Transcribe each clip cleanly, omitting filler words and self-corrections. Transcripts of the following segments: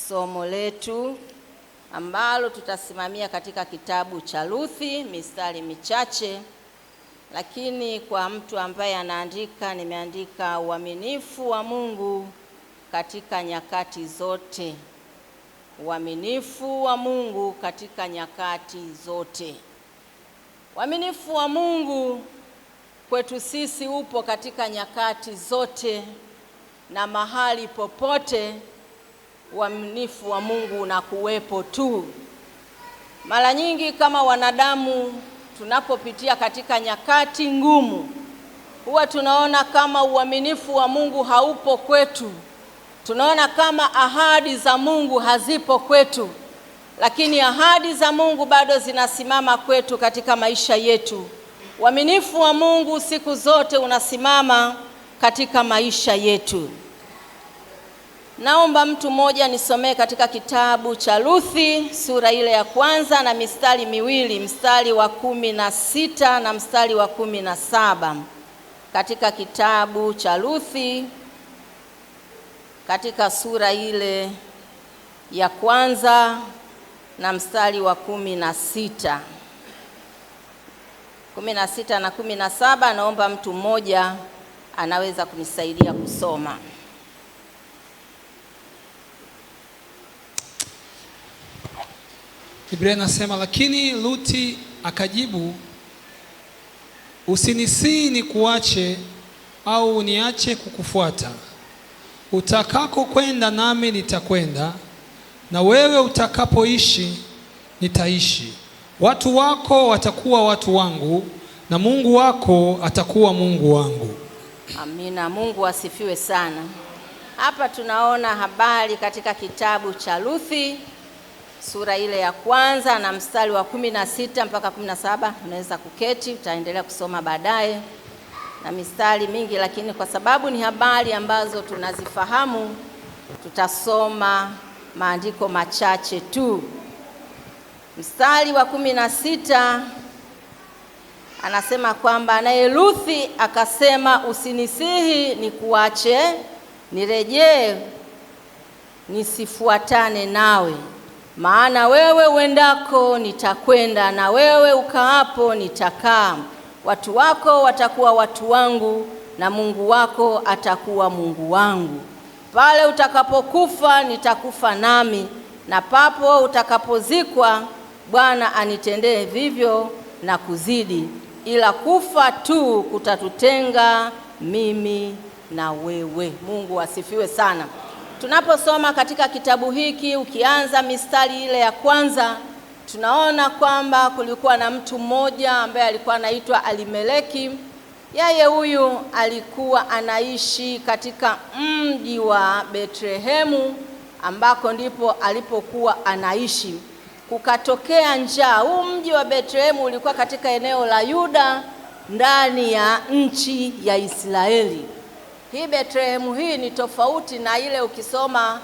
somo letu ambalo tutasimamia katika kitabu cha Ruthi, mistari michache, lakini kwa mtu ambaye anaandika, nimeandika uaminifu wa Mungu katika nyakati zote. Uaminifu wa Mungu katika nyakati zote. Uaminifu wa Mungu kwetu sisi upo katika nyakati zote na mahali popote. Uaminifu wa Mungu unakuwepo tu. Mara nyingi kama wanadamu tunapopitia katika nyakati ngumu, huwa tunaona kama uaminifu wa Mungu haupo kwetu. Tunaona kama ahadi za Mungu hazipo kwetu, lakini ahadi za Mungu bado zinasimama kwetu katika maisha yetu. Uaminifu wa Mungu siku zote unasimama katika maisha yetu. Naomba mtu mmoja nisomee katika kitabu cha Ruthi sura ile ya kwanza na mistari miwili, mstari wa 16 na mstari wa 17. Katika kitabu cha Ruthi katika sura ile ya kwanza na mstari wa 16. 16 na 17, naomba mtu mmoja anaweza kunisaidia kusoma. Biblia inasema, lakini Ruthi akajibu, usinisii nikuache au niache kukufuata. Utakako kwenda nami nitakwenda, na wewe utakapoishi nitaishi. Watu wako watakuwa watu wangu, na Mungu wako atakuwa Mungu wangu. Amina. Mungu asifiwe sana. Hapa tunaona habari katika kitabu cha Ruthi sura ile ya kwanza na mstari wa 16 mpaka 17. Unaweza kuketi, utaendelea kusoma baadaye na mistari mingi, lakini kwa sababu ni habari ambazo tunazifahamu, tutasoma maandiko machache tu. Mstari wa 16 anasema kwamba naye Ruthi akasema, usinisihi nikuache nirejee nisifuatane nawe, maana wewe uendako nitakwenda, na wewe ukaapo nitakaa. Watu wako watakuwa watu wangu, na Mungu wako atakuwa Mungu wangu. Pale utakapokufa nitakufa nami, na papo utakapozikwa Bwana anitendee vivyo na kuzidi, ila kufa tu kutatutenga mimi na wewe. Mungu asifiwe sana. Tunaposoma katika kitabu hiki, ukianza mistari ile ya kwanza, tunaona kwamba kulikuwa na mtu mmoja ambaye alikuwa anaitwa Elimeleki. Yeye huyu alikuwa anaishi katika mji wa Bethlehemu, ambako ndipo alipokuwa anaishi. Kukatokea njaa. Huu mji wa Bethlehemu ulikuwa katika eneo la Yuda ndani ya nchi ya Israeli. Hii Bethlehemu hii ni tofauti na ile ukisoma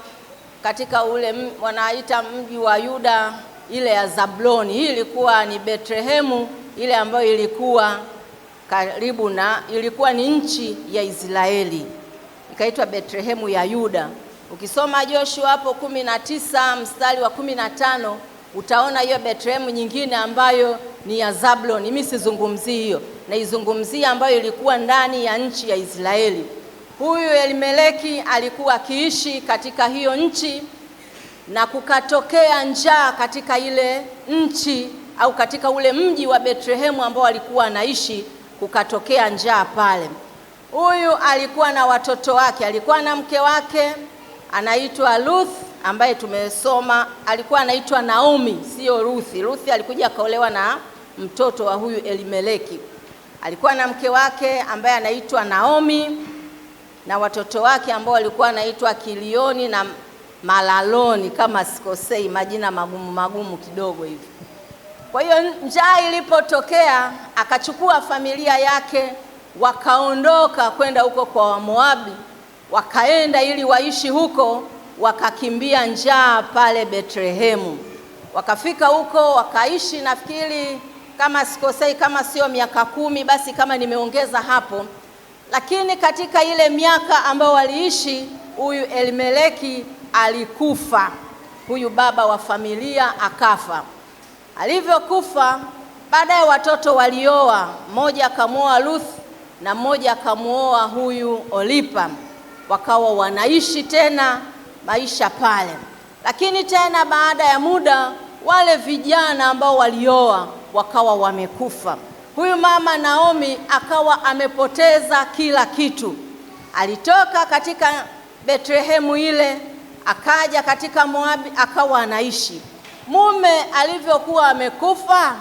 katika ule wanaita mji wa Yuda ile ya Zabuloni. Hii ilikuwa ni Bethlehemu ile ambayo ilikuwa karibu na, ilikuwa ni nchi ya Israeli, ikaitwa Bethlehemu ya Yuda. Ukisoma Joshua hapo 19 mstari wa 15, utaona hiyo Bethlehemu nyingine ambayo ni ya Zabuloni. Mimi sizungumzii hiyo, na izungumzia ambayo ilikuwa ndani ya nchi ya Israeli. Huyu Elimeleki alikuwa akiishi katika hiyo nchi, na kukatokea njaa katika ile nchi au katika ule mji wa Bethlehemu ambao alikuwa anaishi. Kukatokea njaa pale. Huyu alikuwa na watoto wake, alikuwa na mke wake anaitwa Ruth, ambaye tumesoma alikuwa anaitwa Naomi, sio Ruthi. Ruthi alikuja akaolewa na mtoto wa huyu Elimeleki. Alikuwa na mke wake ambaye anaitwa Naomi, na watoto wake ambao walikuwa anaitwa Kilioni na Malaloni, kama sikosei, majina magumu magumu kidogo hivi. Kwa hiyo njaa ilipotokea, akachukua familia yake wakaondoka kwenda huko kwa Wamoabi, wakaenda ili waishi huko, wakakimbia njaa pale Bethlehemu. Wakafika huko wakaishi, nafikiri kama sikosei, kama sio miaka 10, basi kama nimeongeza hapo. Lakini katika ile miaka ambayo waliishi, huyu Elimeleki alikufa. huyu baba wa familia akafa. Alivyokufa, baadaye watoto walioa, mmoja akamuoa Ruth na mmoja akamuoa huyu Orpa, wakawa wanaishi tena maisha pale. Lakini tena baada ya muda, wale vijana ambao walioa wakawa wamekufa. Huyu mama Naomi akawa amepoteza kila kitu. Alitoka katika Betlehemu ile, akaja katika Moabi, akawa anaishi. Mume alivyokuwa amekufa,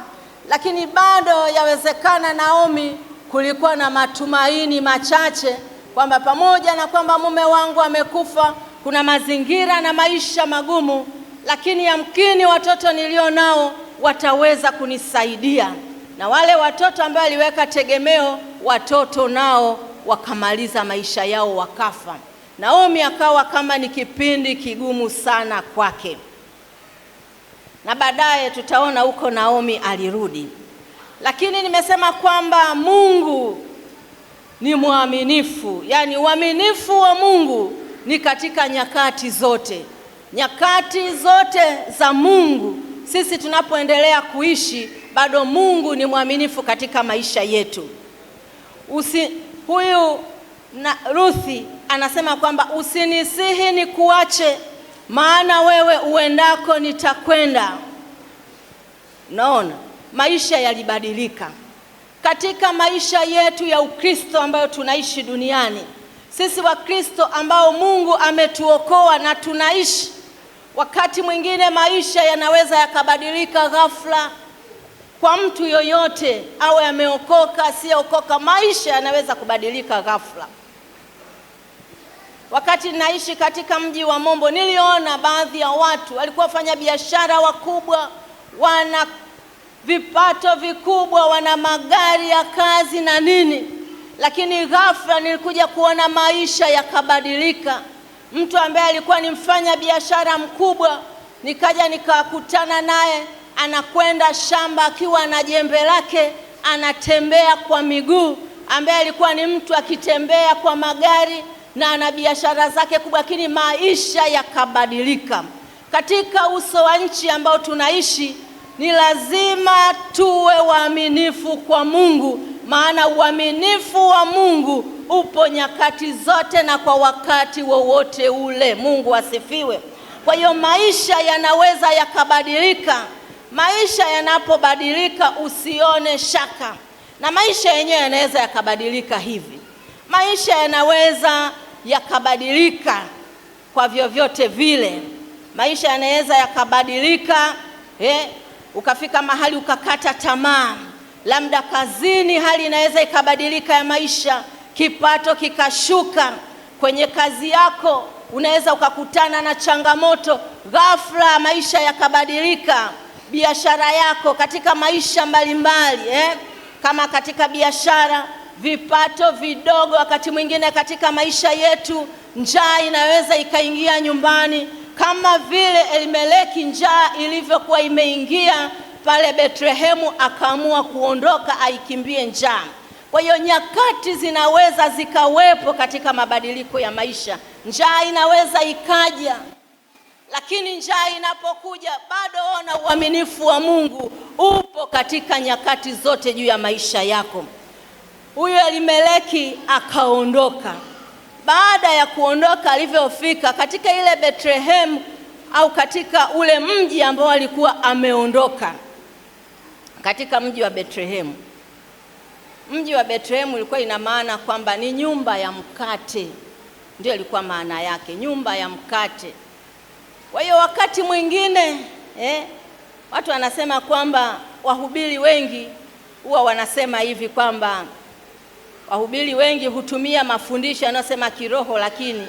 lakini bado yawezekana Naomi kulikuwa na matumaini machache kwamba pamoja na kwamba mume wangu amekufa, kuna mazingira na maisha magumu, lakini yamkini watoto nilio nao wataweza kunisaidia. Na wale watoto ambao aliweka tegemeo, watoto nao wakamaliza maisha yao wakafa. Naomi akawa kama ni kipindi kigumu sana kwake. Na baadaye tutaona huko Naomi alirudi. Lakini nimesema kwamba Mungu ni mwaminifu. Yaani uaminifu wa Mungu ni katika nyakati zote. Nyakati zote za Mungu, sisi tunapoendelea kuishi, bado Mungu ni mwaminifu katika maisha yetu. Huyu na Ruthi anasema kwamba usinisihi ni kuache, maana wewe uendako nitakwenda. Naona maisha yalibadilika katika maisha yetu ya Ukristo ambayo tunaishi duniani. Sisi Wakristo ambao Mungu ametuokoa na tunaishi, wakati mwingine maisha yanaweza yakabadilika ghafla. Kwa mtu yoyote, awe ameokoka asiyeokoka, maisha yanaweza kubadilika ghafla. Wakati naishi katika mji wa Mombo, niliona baadhi ya watu walikuwa wafanya biashara wakubwa, wana vipato vikubwa, wana magari ya kazi na nini, lakini ghafla nilikuja kuona maisha yakabadilika. Mtu ambaye alikuwa ni mfanya biashara mkubwa, nikaja nikakutana naye anakwenda shamba akiwa na jembe lake, anatembea kwa miguu, ambaye alikuwa ni mtu akitembea kwa magari na ana biashara zake kubwa, lakini maisha yakabadilika. Katika uso wa nchi ambao tunaishi, ni lazima tuwe waaminifu kwa Mungu, maana uaminifu wa Mungu upo nyakati zote na kwa wakati wowote ule. Mungu asifiwe. Kwa hiyo maisha yanaweza yakabadilika. Maisha yanapobadilika usione shaka, na maisha yenyewe yanaweza yakabadilika hivi. Maisha yanaweza yakabadilika kwa vyovyote vile. Maisha yanaweza yakabadilika, ukafika mahali ukakata tamaa. Labda kazini hali inaweza ikabadilika ya maisha, kipato kikashuka. Kwenye kazi yako unaweza ukakutana na changamoto, ghafla maisha yakabadilika. Biashara yako, katika maisha mbalimbali, kama katika biashara, vipato vidogo. Wakati mwingine katika maisha yetu, njaa inaweza ikaingia nyumbani, kama vile Elimeleki njaa ilivyokuwa imeingia pale Betlehemu, akaamua kuondoka aikimbie njaa. Kwa hiyo nyakati zinaweza zikawepo katika mabadiliko ya maisha. Njaa inaweza ikaja, lakini njaa inapokuja, bado ona uaminifu wa Mungu upo katika nyakati zote juu ya maisha yako. Huyu Elimeleki akaondoka. Baada ya kuondoka, alivyofika katika ile Betlehemu au katika ule mji ambao alikuwa ameondoka, katika mji wa Betlehemu. Mji wa Betlehemu ilikuwa ina maana kwamba ni nyumba ya mkate, ndio ilikuwa maana yake, nyumba ya mkate. Kwa hiyo wakati mwingine watu wanasema kwamba wahubiri wengi huwa wanasema hivi kwamba wahubiri wengi hutumia mafundisho yanayosema kiroho, lakini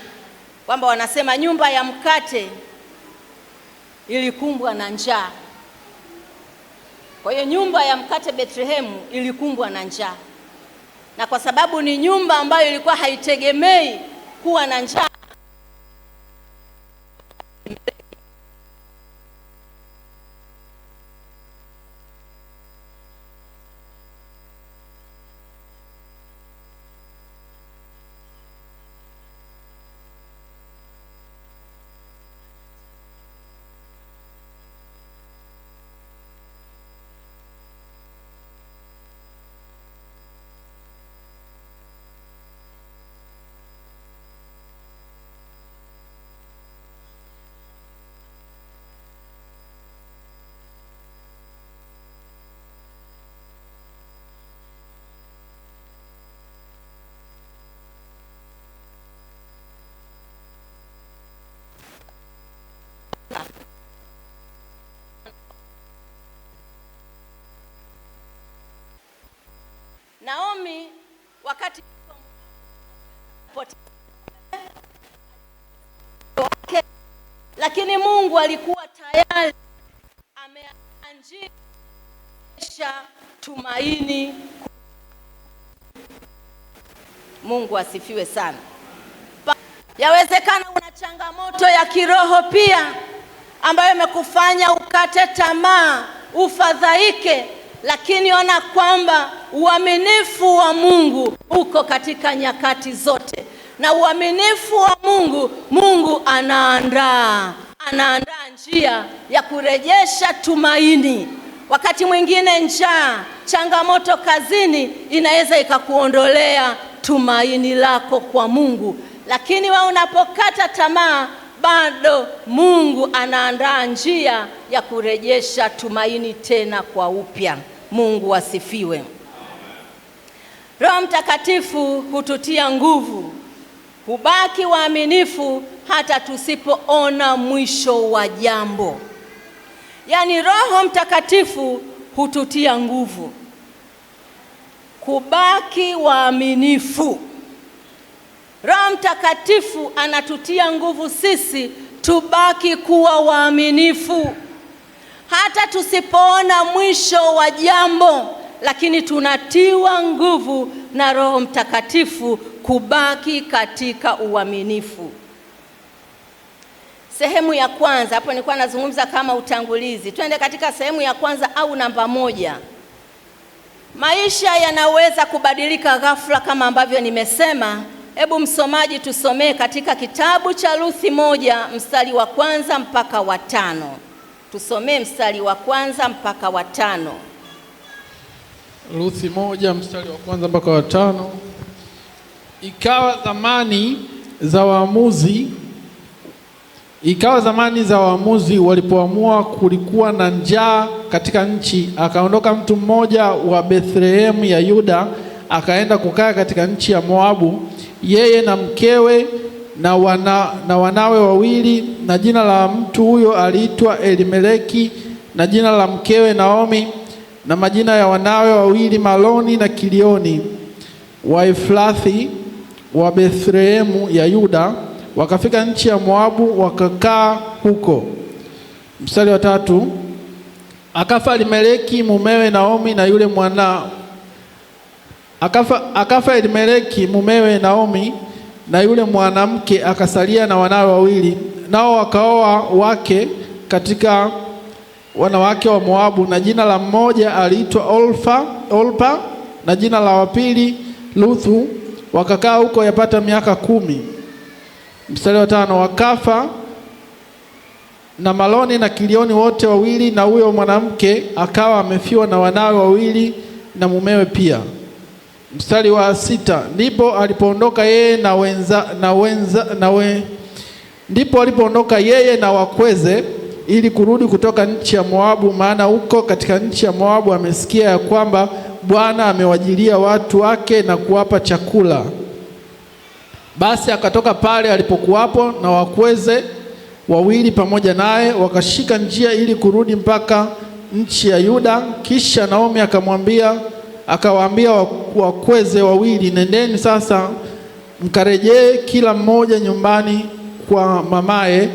kwamba wanasema nyumba ya mkate ilikumbwa na njaa. Kwa hiyo nyumba ya mkate Betlehemu ilikumbwa na njaa, na kwa sababu ni nyumba ambayo ilikuwa haitegemei kuwa na njaa, lakini Mungu alikuwa tayari ameanzisha tumaini. Mungu asifiwe sana. Yawezekana una changamoto ya kiroho pia ambayo imekufanya ukate tamaa, ufadhaike, lakini ona kwamba uaminifu wa Mungu uko katika nyakati zote. Na uaminifu wa Mungu anaandaa njia ya kurejesha tumaini. Wakati mwingine njaa, changamoto kazini inaweza ikakuondolea tumaini lako kwa Mungu, lakini wewe unapokata tamaa, bado Mungu anaandaa njia ya kurejesha tumaini tena kwa upya. Mungu asifiwe. Roho Mtakatifu hututia nguvu kubaki waaminifu hata tusipoona mwisho wa jambo. Yaani Roho Mtakatifu hututia nguvu kubaki waaminifu. Roho Mtakatifu anatutia nguvu sisi tubaki kuwa waaminifu hata tusipoona mwisho wa jambo, lakini tunatiwa nguvu na Roho Mtakatifu kubaki katika uaminifu. Sehemu ya kwanza, hapo nilikuwa nazungumza kama utangulizi. Twende katika sehemu ya kwanza au namba 1. Maisha yanaweza kubadilika ghafla kama ambavyo nimesema. Hebu msomaji tusomee katika kitabu cha Ruthi 1 mstari wa 1 mpaka wa 5. Tusomee mstari wa 1 mpaka wa 5. Ruthi 1 mstari wa 1 mpaka wa 5. Ikawa zamani za waamuzi walipoamua kulikuwa na njaa katika nchi, akaondoka mtu mmoja wa Bethlehemu ya Yuda akaenda kukaa katika nchi ya Moabu, yeye na mkewe na wanawe wawili, na jina la mtu huyo aliitwa Elimeleki, na jina la mkewe Naomi, na majina ya wanawe wawili Maloni na Kilioni, Waefrathi wa Bethlehemu ya Yuda. Wakafika nchi ya Moabu wakakaa huko. Mstari wa 3. Akafa Elimeleki mumewe Naomi na yule mwana. Akafa Elimeleki mumewe Naomi na yule mwanamke, akasalia na wanawe wawili, nao wakaoa wake katika wanawake wa Moabu, na jina la mmoja aliitwa Olpa na jina la wapili Ruthu. Wakakaa huko yapata miaka 10. Mstari wa 5. Wakafa na Maloni na Kilioni wote wawili, na huyo mwanamke akawa amefiwa na wanawe wawili na mumewe pia. Mstari wa 6. Ndipo alipoondoka yeye na wakweze ili kurudi kutoka nchi ya Moabu, maana huko katika nchi ya Moabu amesikia ya kwamba Bwana amewajilia watu wake na kuwapa chakula. Basi akatoka pale alipokuwapo na wakweze wawili pamoja naye, wakashika njia ili kurudi mpaka nchi ya Yuda. Kisha Naomi akawaambia wakweze wawili, nendeni sasa mkarejee kila mmoja nyumbani kwa mamaye.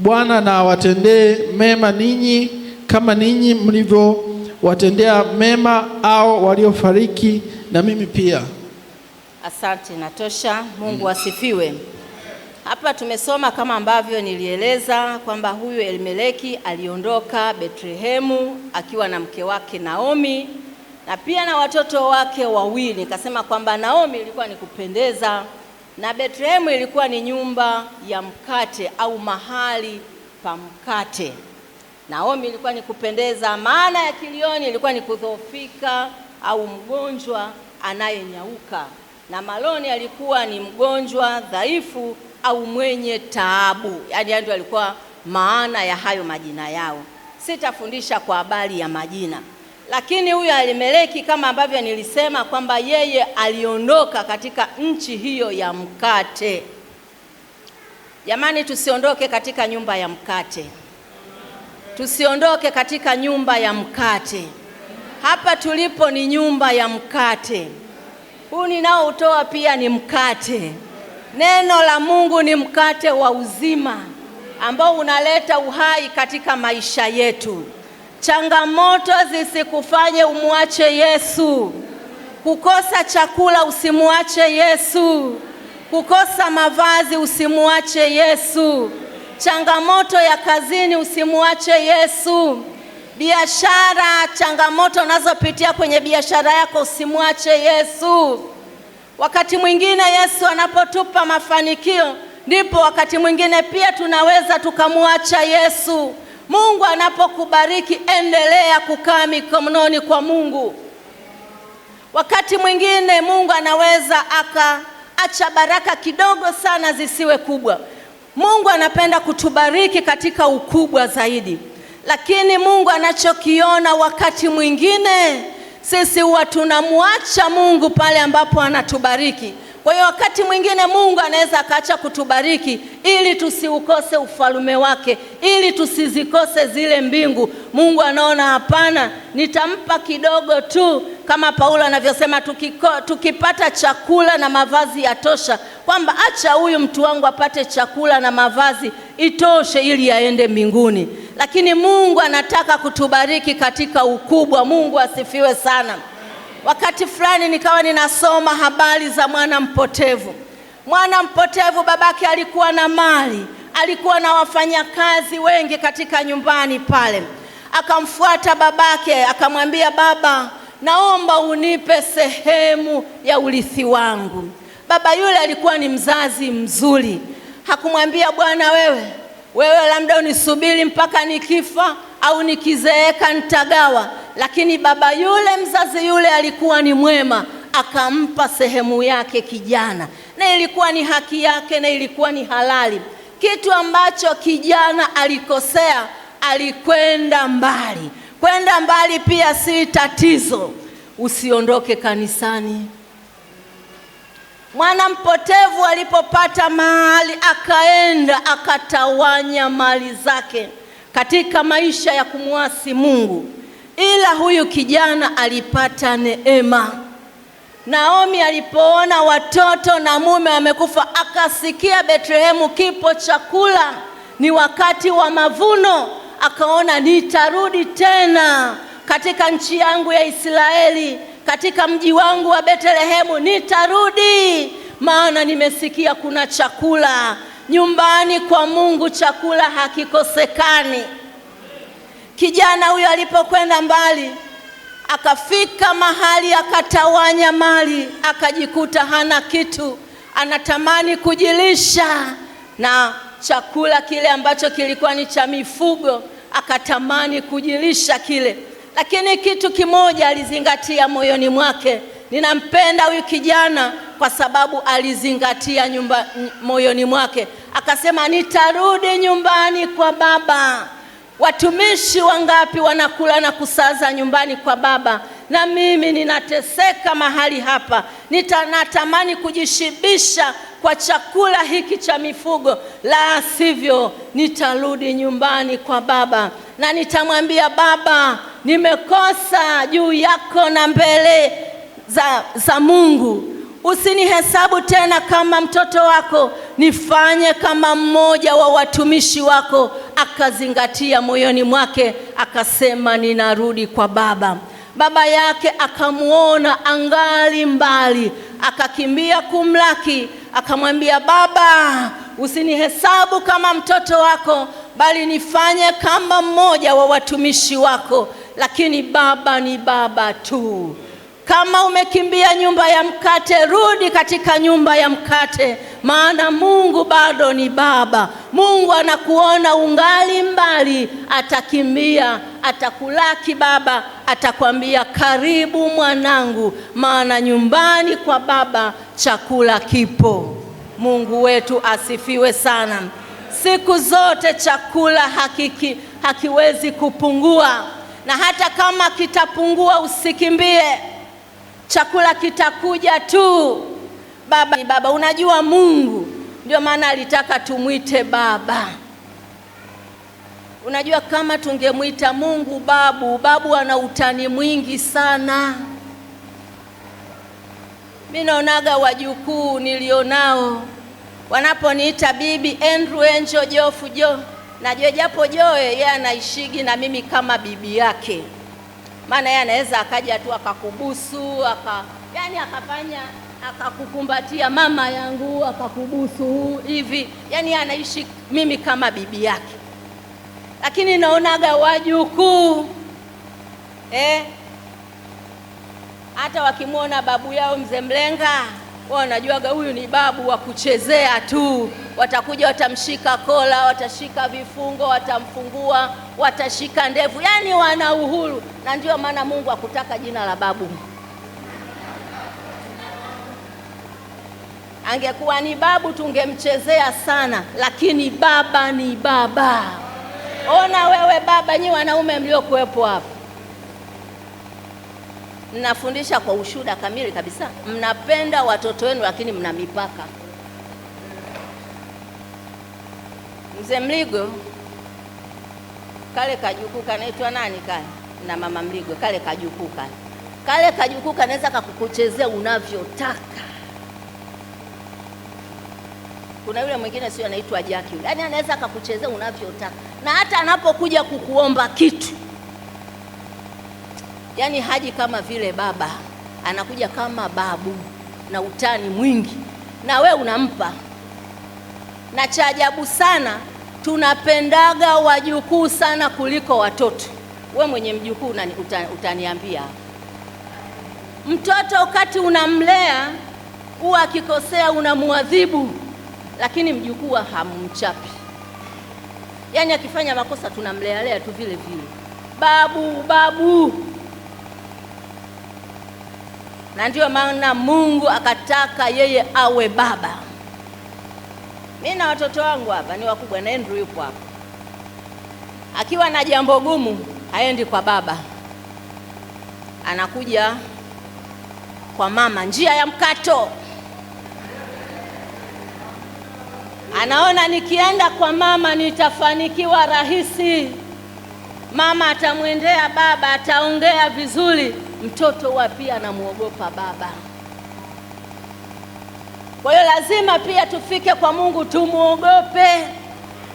Bwana na awatendee mema ninyi kama ninyi mlivyowatendea mema au waliofariki, na mimi pia. Asante, natosha. Mungu asifiwe. Hapa tumesoma kama ambavyo nilieleza kwamba huyu Elimeleki aliondoka Bethlehemu akiwa na mke wake Naomi na pia na watoto wake wawili. Nikasema kwamba Naomi ilikuwa ni kupendeza na Bethlehemu ilikuwa ni nyumba ya mkate au mahali pa mkate. Naomi ilikuwa ni kupendeza, maana ya Kilioni ilikuwa ni kudhoofika au mgonjwa anayenyauka, na Maloni alikuwa ni mgonjwa dhaifu au mwenye taabu. Yaani ndio alikuwa maana ya hayo majina yao. Sitafundisha kwa habari ya majina, lakini huyu Elimeleki kama ambavyo nilisema kwamba yeye aliondoka katika nchi hiyo ya mkate. Jamani, tusiondoke katika nyumba ya mkate. Tusiondoke katika nyumba ya mkate. Hapa tulipo ni nyumba ya mkate. Huu ninaoutoa pia ni mkate. Neno la Mungu ni mkate wa uzima ambao unaleta uhai katika maisha yetu. Changamoto zisikufanye umwache Yesu. Kukosa chakula usimwache Yesu. Kukosa mavazi usimwache Yesu. Changamoto ya kazini usimwache Yesu. Biashara, changamoto unazopitia kwenye biashara yako usimwache Yesu. Wakati mwingine Yesu anapotupa mafanikio, ndipo wakati mwingine pia tunaweza tukamwacha Yesu. Mungu anapokubariki, endelea kukaa mikononi kwa Mungu. Wakati mwingine Mungu anaweza akaacha baraka kidogo sana zisiwe kubwa. Mungu anapenda kutubariki katika ukubwa zaidi. Lakini Mungu anachokiona wakati mwingine sisi huwa tunamwacha Mungu pale ambapo anatubariki. Kwa hiyo wakati mwingine Mungu anaweza akaacha kutubariki ili tusiukose ufalme wake, ili tusizikose zile mbingu. Mungu anaona hapana, nitampa kidogo tu, kama Paulo anavyosema, tukipata chakula na mavazi yatosha, kwamba acha huyu mtu wangu apate chakula na mavazi itoshe ili aende mbinguni. Lakini Mungu anataka kutubariki katika ukubwa. Mungu asifiwe sana. Wakati fulani nikawa ninasoma habari za mwana mpotevu. Mwana mpotevu, babake alikuwa na mali, alikuwa na wafanyakazi wengi katika nyumbani pale. Akamfuata babake akamwambia, baba, naomba unipe sehemu ya urithi wangu. Baba yule alikuwa ni mzazi mzuri. Hakumwambia, bwana wewe labda unisubiri mpaka nikifa au nikizeeka nitagawa. Lakini baba yule, mzazi yule, alikuwa ni mwema, akampa sehemu yake kijana, na ilikuwa ni haki yake na ilikuwa ni halali. Kitu ambacho kijana alikosea, alikwenda mbali. Kwenda mbali pia si tatizo. Usiondoke kanisani. Mwana mpotevu alipopata mahali, akaenda akatawanya mali zake katika maisha ya kumwasi Mungu. Ila huyu kijana alipata neema. Naomi alipoona watoto na mume wamekufa, akasikia Bethlehemu kipo chakula, ni wakati wa mavuno. Akaona, nitarudi tena katika nchi yangu ya Israeli, katika mji wangu wa Bethlehemu nitarudi, maana nimesikia kuna chakula. Nyumbani kwa Mungu chakula hakikosekani. Kijana huyo alipokwenda mbali, akafika mahali akatawanya mali, akajikuta hana kitu. Anatamani kujilisha na chakula kile ambacho kilikuwa ni cha mifugo, akatamani kujilisha kile. Lakini kitu kimoja alizingatia moyoni mwake. Ninampenda huyu kijana kwa sababu alizingatia moyoni mwake. Akasema, nitarudi nyumbani kwa baba. Watumishi wangapi wanakula na kusaza nyumbani kwa baba, na mimi ninateseka mahali hapa. Natamani kujishibisha kwa chakula hiki cha mifugo, la sivyo nitarudi nyumbani kwa baba na nitamwambia, baba, nimekosa juu yako na mbele za Mungu. Usinihesabu tena kama mtoto wako, nifanye kama mmoja wa watumishi wako. Akazingatia moyoni mwake, akasema, ninarudi kwa baba. Baba yake akamuona angali mbali, akakimbia kumlaki, akamwambia, baba, usinihesabu kama mtoto wako, bali nifanye kama mmoja wa watumishi wako. Lakini baba ni baba tu. Kama umekimbia nyumba ya mkate, rudi katika nyumba ya mkate, maana Mungu bado ni baba. Mungu anakuona ungali mbali, atakimbia, atakulaki baba, atakwambia, karibu mwanangu, maana nyumbani kwa baba chakula kipo. Mungu wetu asifiwe sana. Siku zote chakula hakiwezi kupungua, na hata kama kitapungua usikimbie. Chakula kitakuja tu. Baba ni baba. Unajua Mungu ndio maana alitaka tumwite baba. Unajua kama tungemwita Mungu babu ana utani mwingi sana. Mimi naonaga wajukuu nilionao wanaponiita bibi, Andrew, Angel, Jofu, Najua japo Joe yeye anaishigi na mimi kama bibi yake, maana yeye anaweza akaja tu akakubusu yani akafanya akakukumbatia, mama yangu, akakubusu hivi, yani anaishi mimi kama bibi yake. Lakini naonaga wajukuu hata wakimwona babu yao mzee Mlenga, wao wanajuaga huyu ni babu wa kuchezea tu. Watakuja watamshika kola, watashika vifungo, watamfungua, watashika ndevu, yani wana uhuru. Na ndio maana Mungu hakutaka jina la babu. Angekuwa ni babu tungemchezea sana, lakini baba ni baba. Ona wewe baba, nyi wanaume mliokuwepo hapa, mnafundisha kwa ushuhuda kamili kabisa. Mnapenda watoto wenu, lakini mna mipaka. Mzee Mligo, kale kajukuu kanaitwa nani kale, na mama Mligo, kale kajukuu kale kajukuu kanaweza kakukuchezea unavyotaka. Kuna yule mwingine sio anaitwa Jackie, yani anaweza akakuchezea unavyotaka, na hata anapokuja kukuomba kitu, yani haji kama vile baba, anakuja kama babu na utani mwingi, na we unampa. Na cha ajabu sana, tunapendaga wajukuu sana kuliko watoto. We mwenye mjukuu utaniambia, mtoto wakati unamlea huwa akikosea unamuadhibu, lakini mjukuu hamumchapi. Yani akifanya makosa tunamlea tu vile vile, babu. Na ndio maana Mungu akataka yeye awe baba. Mimi na watoto wangu hapa ni wakubwa, na Andrew yupo hapa. Akiwa na jambo gumu haendi kwa baba, anakuja kwa mama, njia ya mkato. Anaona nikienda kwa mama nitafanikiwa rahisi. Mama atamwendea baba, ataongea vizuri. Mtoto huwa pia anamuogopa baba. Kwa hiyo lazima pia tufike kwa Mungu tumuogope.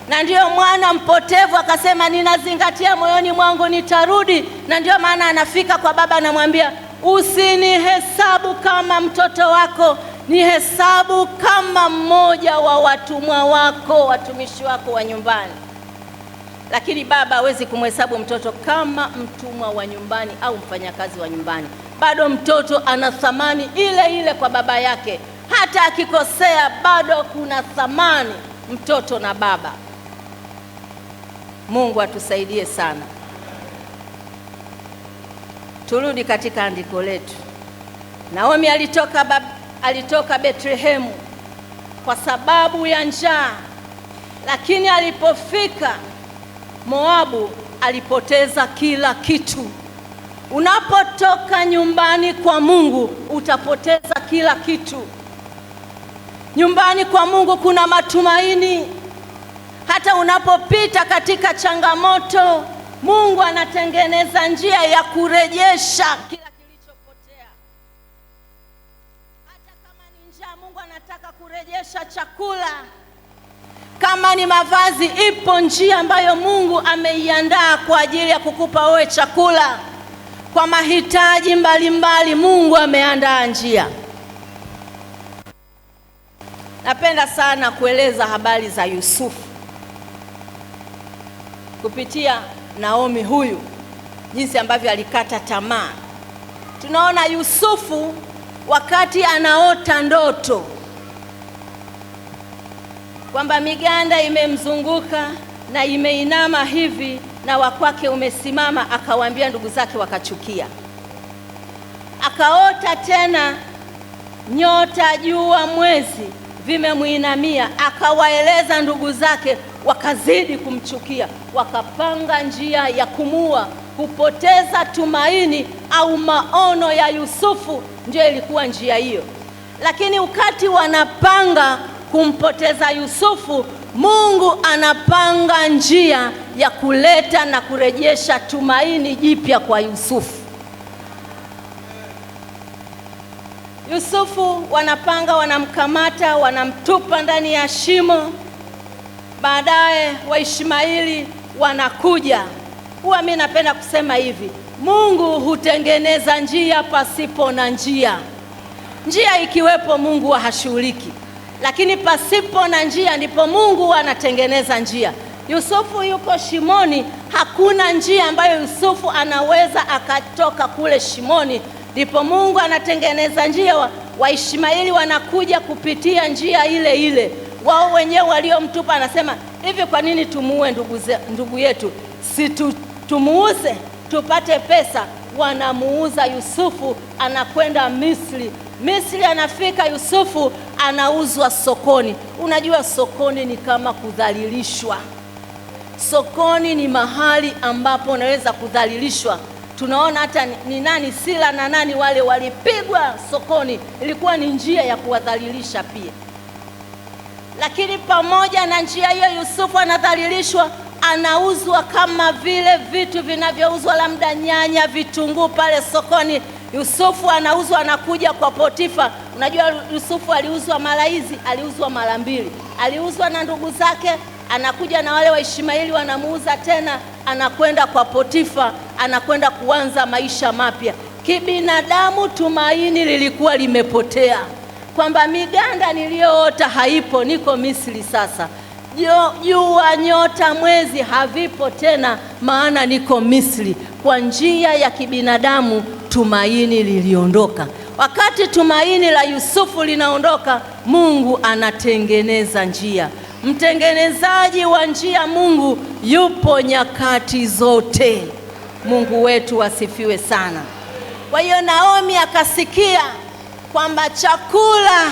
Na ndio mwana mpotevu akasema, ninazingatia moyoni mwangu nitarudi. Na ndio maana anafika kwa baba, anamwambia, usinihesabu kama mtoto wako, nihesabu kama mmoja wa watumwa wako, watumishi wako wa nyumbani. Lakini baba hawezi kumhesabu mtoto kama mtumwa wa nyumbani au mfanyakazi wa nyumbani. Bado mtoto ana thamani ile ile kwa baba yake. Hata akikosea bado kuna thamani mtoto na baba. Mungu atusaidie sana. Turudi katika andiko letu. Naomi alitoka Bethlehemu kwa sababu ya njaa, lakini alipofika Moabu alipoteza kila kitu. Unapotoka nyumbani kwa Mungu utapoteza kila kitu. Nyumbani kwa Mungu kuna matumaini. Hata unapopita katika changamoto, Mungu anatengeneza njia ya kurejesha kila kilichopotea. Hata kama ni njaa, Mungu anataka kurejesha chakula. Kama ni mavazi, ipo njia ambayo Mungu ameiandaa kwa ajili ya kukupa wewe chakula. Kwa mahitaji mbalimbali Mungu ameandaa njia. Napenda sana kueleza habari za Yusufu kupitia Naomi huyu, jinsi ambavyo alikata tamaa. Tunaona Yusufu wakati anaota ndoto kwamba miganda imemzunguka na imeinama hivi na wakwake umesimama, akawaambia ndugu zake, wakachukia. Akaota tena nyota, jua, mwezi vimemuinamia, akawaeleza ndugu zake, wakazidi kumchukia, wakapanga njia ya kumua. Kupoteza tumaini au maono ya Yusufu ndio ilikuwa njia hiyo. Lakini wakati wanapanga kumpoteza Yusufu, Mungu anapanga njia ya kuleta na kurejesha tumaini jipya kwa Yusufu. Yusufu wanapanga, wanamkamata, wanamtupa ndani ya shimo. Baadaye Waishmaeli wanakuja. Huwa mimi napenda kusema hivi, Mungu hutengeneza njia pasipo na njia. Njia ikiwepo Mungu hashughuliki, lakini pasipo na njia ndipo Mungu anatengeneza njia. Yusufu yuko shimoni, hakuna njia ambayo Yusufu anaweza akatoka kule shimoni, ndipo Mungu anatengeneza njia. Waishmaeli wanakuja kupitia njia ile ile. Wao wenyewe waliomtupa anasema, hivi kwa nini tumuue ndugu yetu? Si tumuuze tupate pesa. Wanamuuza Yusufu, anakwenda Misri. Misri anafika, Yusufu anauzwa sokoni. Unajua sokoni ni kama kudhalilishwa. Sokoni ni mahali ambapo unaweza kudhalilishwa. Tunaona hata ni nani, Sila na nani wale walipigwa sokoni, ilikuwa ni njia ya kuwadhalilisha pia. Lakini pamoja na njia hiyo, Yusufu anadhalilishwa, anauzwa kama vile vitu vinavyouzwa, labda nyanya, vitunguu pale sokoni. Yusufu anauzwa, anakuja kwa Potifa. Unajua Yusufu aliuzwa mara hizi, aliuzwa mara mbili. Aliuzwa na ndugu zake, anakuja na wale Waishmaeli wanamuuza tena, anakwenda kwa Potifa, anakwenda kuanza maisha mapya. Kibinadamu tumaini lilikuwa limepotea, kwamba miganda niliyoota haipo, niko Misri sasa. Jua, nyota, mwezi havipo tena, maana niko Misri. Kwa njia ya kibinadamu tumaini liliondoka. Wakati tumaini la Yusufu linaondoka, Mungu anatengeneza njia. Mtengenezaji wa njia Mungu yupo nyakati zote. Mungu wetu asifiwe sana. Kwa hiyo Naomi akasikia kwamba chakula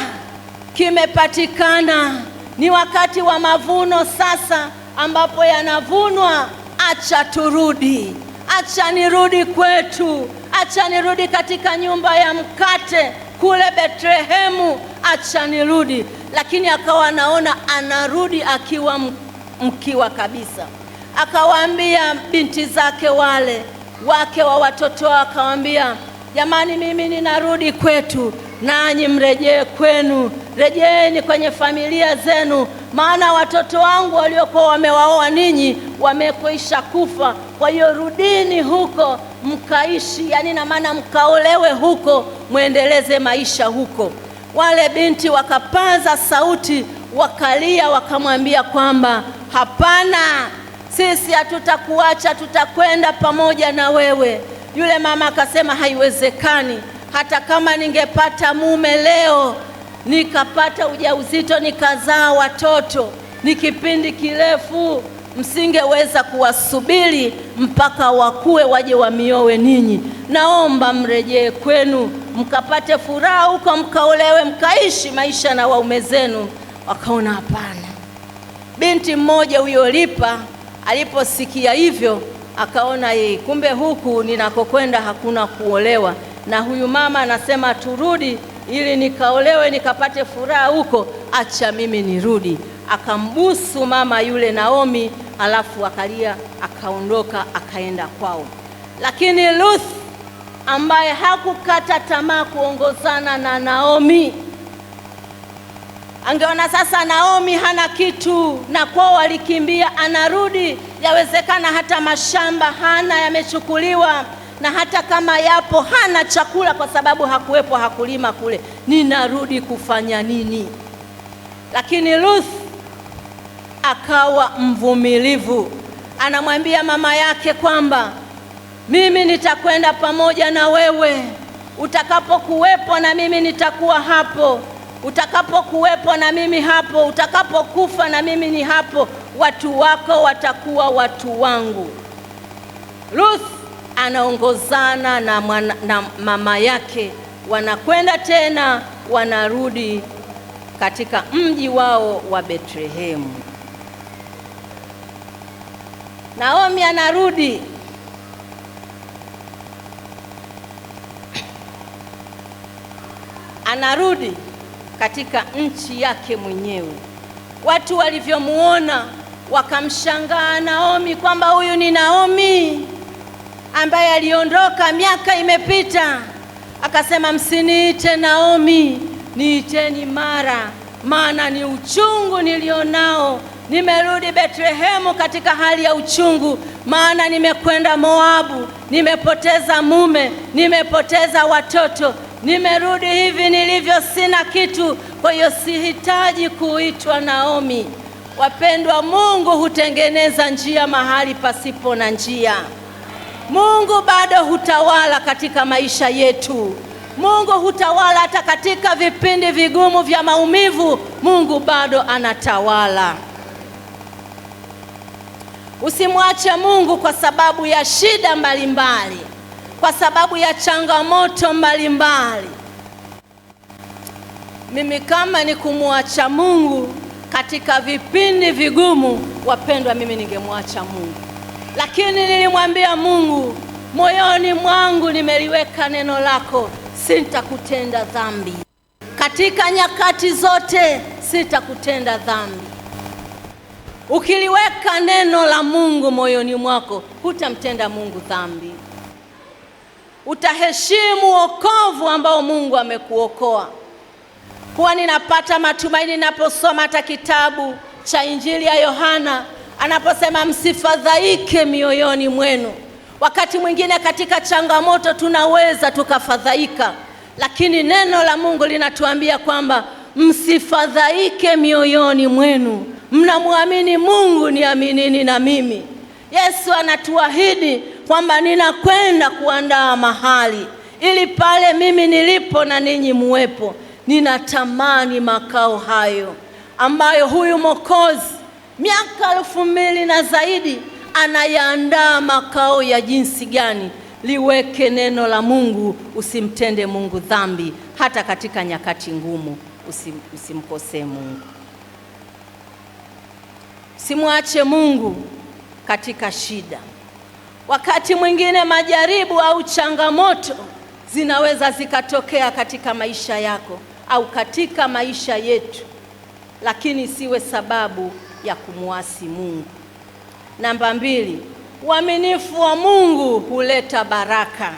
kimepatikana, ni wakati wa mavuno sasa ambapo yanavunwa. Acha turudi, acha nirudi kwetu, acha nirudi katika nyumba ya mkate kule Betlehemu, acha nirudi. Lakini akawa naona anarudi akiwa mkiwa kabisa. Akawaambia binti zake wale, wake wa watoto, akawaambia, jamani, mimi ninarudi kwetu, nanyi mrejee kwenu. Rejeeni kwenye familia zenu, maana watoto wangu waliokuwa wamewaoa ninyi wamekwisha kufa. Kwa hiyo rudini huko mkaishi, yani na maana mkaolewe huko, muendeleze maisha huko. Wale binti wakapaza sauti, wakalia, wakamwambia kwamba hapana, sisi hatutakuacha, tutakwenda pamoja na wewe. Yule mama akasema, haiwezekani. Hata kama ningepata mume leo, nikapata ujauzito, nikazaa watoto, ni kipindi kirefu, msingeweza kuwasubiri mpaka wakue waje wamiowe ninyi. Naomba mrejee kwenu, mkapate furaha huko, mkaolewe, mkaishi maisha na waume zenu. Wakaona hapana. Binti mmoja huyo Lipa aliposikia hivyo, akaona kumbe huku ninakokwenda hakuna kuolewa, na huyu mama anasema turudi ili nikaolewe nikapate furaha huko, acha mimi nirudi. Akambusu mama yule Naomi, alafu akalia, akaondoka, akaenda kwao. Lakini Ruth ambaye hakukata tamaa kuongozana na Naomi, angeona sasa Naomi hana kitu, na kwao walikimbia, anarudi, yawezekana hata mashamba hana, yamechukuliwa, na hata kama yapo hana chakula kwa sababu hakuwepo, hakulima kule. Ninarudi kufanya nini? Lakini Ruth akawa mvumilivu. Anamwambia mama yake kwamba mimi nitakwenda pamoja na wewe, utakapokuwepo na mimi nitakuwa hapo, utakapokuwepo na mimi hapo, utakapokufa na mimi ni hapo, watu wako watakuwa watu wangu. Ruth anaongozana na mama yake, wanakwenda tena, wanarudi katika mji wao wa Betlehemu. Naomi anarudi, katika nchi yake mwenyewe. Watu walivyomuona wakamshangaa Naomi kwamba huyu ni Naomi ambaye aliondoka, miaka imepita. Akasema, msiniite Naomi, niiteni Mara, maana ni uchungu nilionao, Nimerudi Betlehemu katika hali ya uchungu, maana nimekwenda Moabu, nimepoteza mume, nimepoteza watoto. Nimerudi hivi nilivyo, sina kitu, kwa hiyo sihitaji kuitwa Naomi. Wapendwa, Mungu hutengeneza njia mahali pasipo na njia. Mungu bado hutawala katika maisha yetu. Mungu hutawala hata katika vipindi vigumu vya maumivu. Mungu bado anatawala. Usimwache Mungu kwa sababu ya shida mbalimbali, kwa sababu ya changamoto mbalimbali. Mimi kama ni kumwacha Mungu katika vipindi vigumu, wapendwa, mimi ningemwacha Mungu. Lakini nilimwambia Mungu, moyoni mwangu nimeliweka neno lako, sitakutenda dhambi. Katika nyakati zote sitakutenda dhambi. Ukiliweka neno la Mungu moyoni mwako, hutamtenda Mungu dhambi. Utaheshimu wokovu ambao Mungu amekuokoa. Huwa ninapata matumaini ninaposoma hata kitabu cha Injili ya Yohana anaposema msifadhaike mioyoni mwenu. Wakati mwingine katika changamoto tunaweza tukafadhaika, lakini neno la Mungu linatuambia kwamba msifadhaike mioyoni mwenu. Mnamwamini Mungu, niaminini na mimi. Yesu anatuahidi kwamba ninakwenda kuandaa mahali ili pale mimi nilipo na ninyi muwepo. Ninatamani makao hayo ambayo huyu Mwokozi miaka 2000 na zaidi anayaandaa. Makao ya jinsi gani? Liweke neno la Mungu, usimtende Mungu dhambi hata katika nyakati ngumu. Usimkosee Mungu. Simwache Mungu katika shida. Wakati mwingine majaribu au changamoto zinaweza zikatokea katika maisha yako au katika maisha yetu, lakini siwe sababu ya kumwasi Mungu. Namba 2, uaminifu wa Mungu huleta baraka.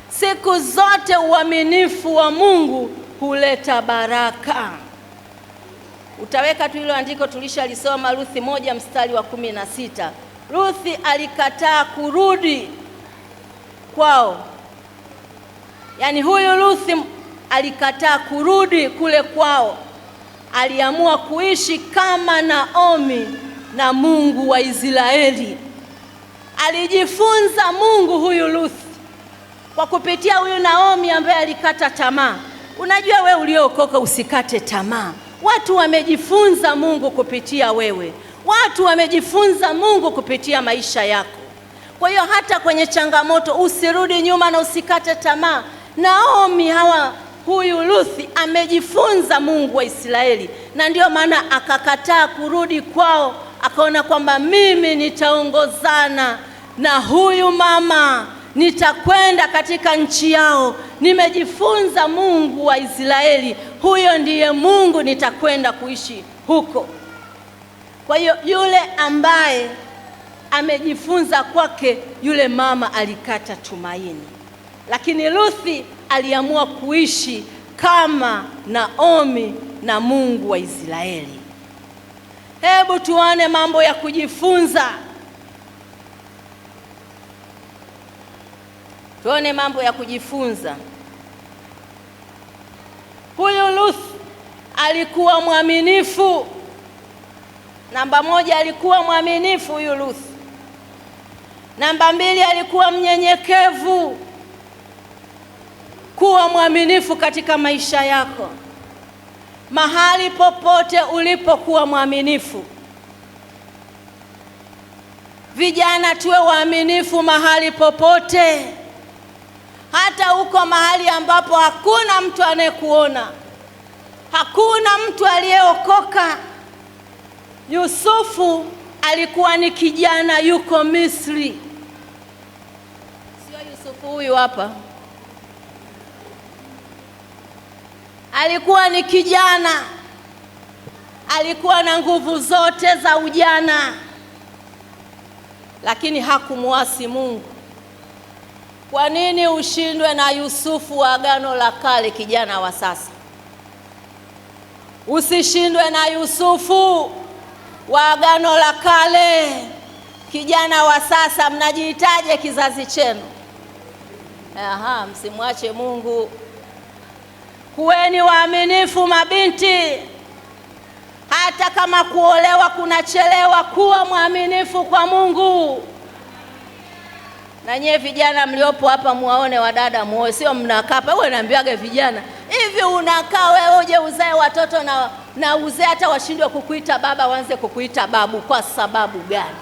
Siku zote uaminifu wa Mungu huleta baraka. Utaweka tu hilo andiko tulishalisoma, Ruthi 1:16. Ruthi alikataa kurudi kwao. Yaani huyu Ruthi alikataa kurudi kule kwao. Aliamua kuishi kama Naomi na Mungu wa Israeli. Alijifunza Mungu huyu Ruthi kwa kupitia huyu Naomi ambaye alikata tamaa. Unajua wewe uliokoka usikate tamaa. Watu wamejifunza Mungu kupitia wewe. Watu wamejifunza Mungu kupitia maisha yako. Kwa hiyo hata kwenye changamoto usirudi nyuma na usikate tamaa. Naomi huyu Ruthi amejifunza Mungu wa Israeli, na ndio maana akakataa kurudi kwao. Akaona kwamba mimi nitaongozana na huyu mama, nitakwenda katika nchi yao. Nimejifunza Mungu wa Israeli, huyo ndiye Mungu, nitakwenda kuishi huko. Kwa hiyo yule ambaye amejifunza kwake, yule mama alikata tumaini, lakini Ruthi aliamua kuishi kama Naomi na Mungu wa Israeli. Hebu tuone mambo ya kujifunza. Tuone mambo ya kujifunza. Huyu Ruthi alikuwa mwaminifu. Namba 1, alikuwa mwaminifu huyu Ruthi. Namba 2, alikuwa mnyenyekevu. Kuwa mwaminifu katika maisha yako. Mahali popote ulipokuwa mwaminifu. Vijana tuwe waaminifu mahali popote. Hata uko mahali ambapo hakuna mtu anayekuona. Hakuna mtu aliyeokoka. Yusufu alikuwa ni kijana yuko Misri. Sio Yusufu huyu hapa. Alikuwa ni kijana. Alikuwa na nguvu zote za ujana. Lakini hakumuasi Mungu. Kwa nini ushindwe na Yusufu wa Agano la Kale, kijana wa sasa? Usishindwe na Yusufu. wa Agano la Kale, kijana wa sasa, mnajiitaje kizazi chenu? Msimwache Mungu. Kuweni waaminifu mabinti, hata kama kuolewa kunachelewa, kuwa mwaminifu kwa Mungu. Na nyie vijana mliopo hapa muwaone wadada muoe, sio mnakaa. Wewe naambiaga vijana, hivi unakaa wewe uje uzae watoto na uzee hata washindwe kukuita baba, waanze kukuita babu. Kwa sababu gani?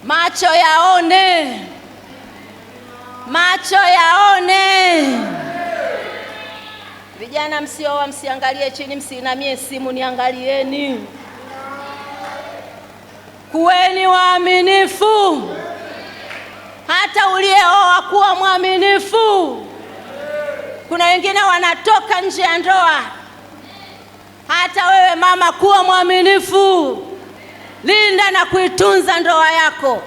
Macho yaone, macho yaone. Vijana msioa msiangalie chini, msiinamie simu, niangalieni. Kuweni waaminifu. Hata uliyeoa kuwa mwaminifu. Kuna wengine wanatoka nje ya ndoa. Hata wewe mama kuwa mwaminifu. Linda na kuitunza ndoa yako.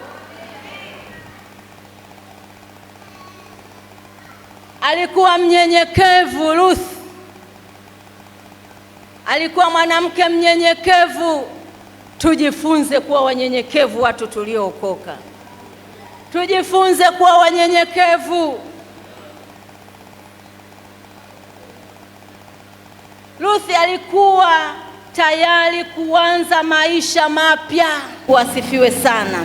Alikuwa mnyenyekevu Ruth. Alikuwa mwanamke mnyenyekevu. Tujifunze kuwa wanyenyekevu, watu tuliookoka. Tujifunze kuwa wanyenyekevu. Ruth alikuwa tayari kuanza maisha mapya. Wasifiwe sana.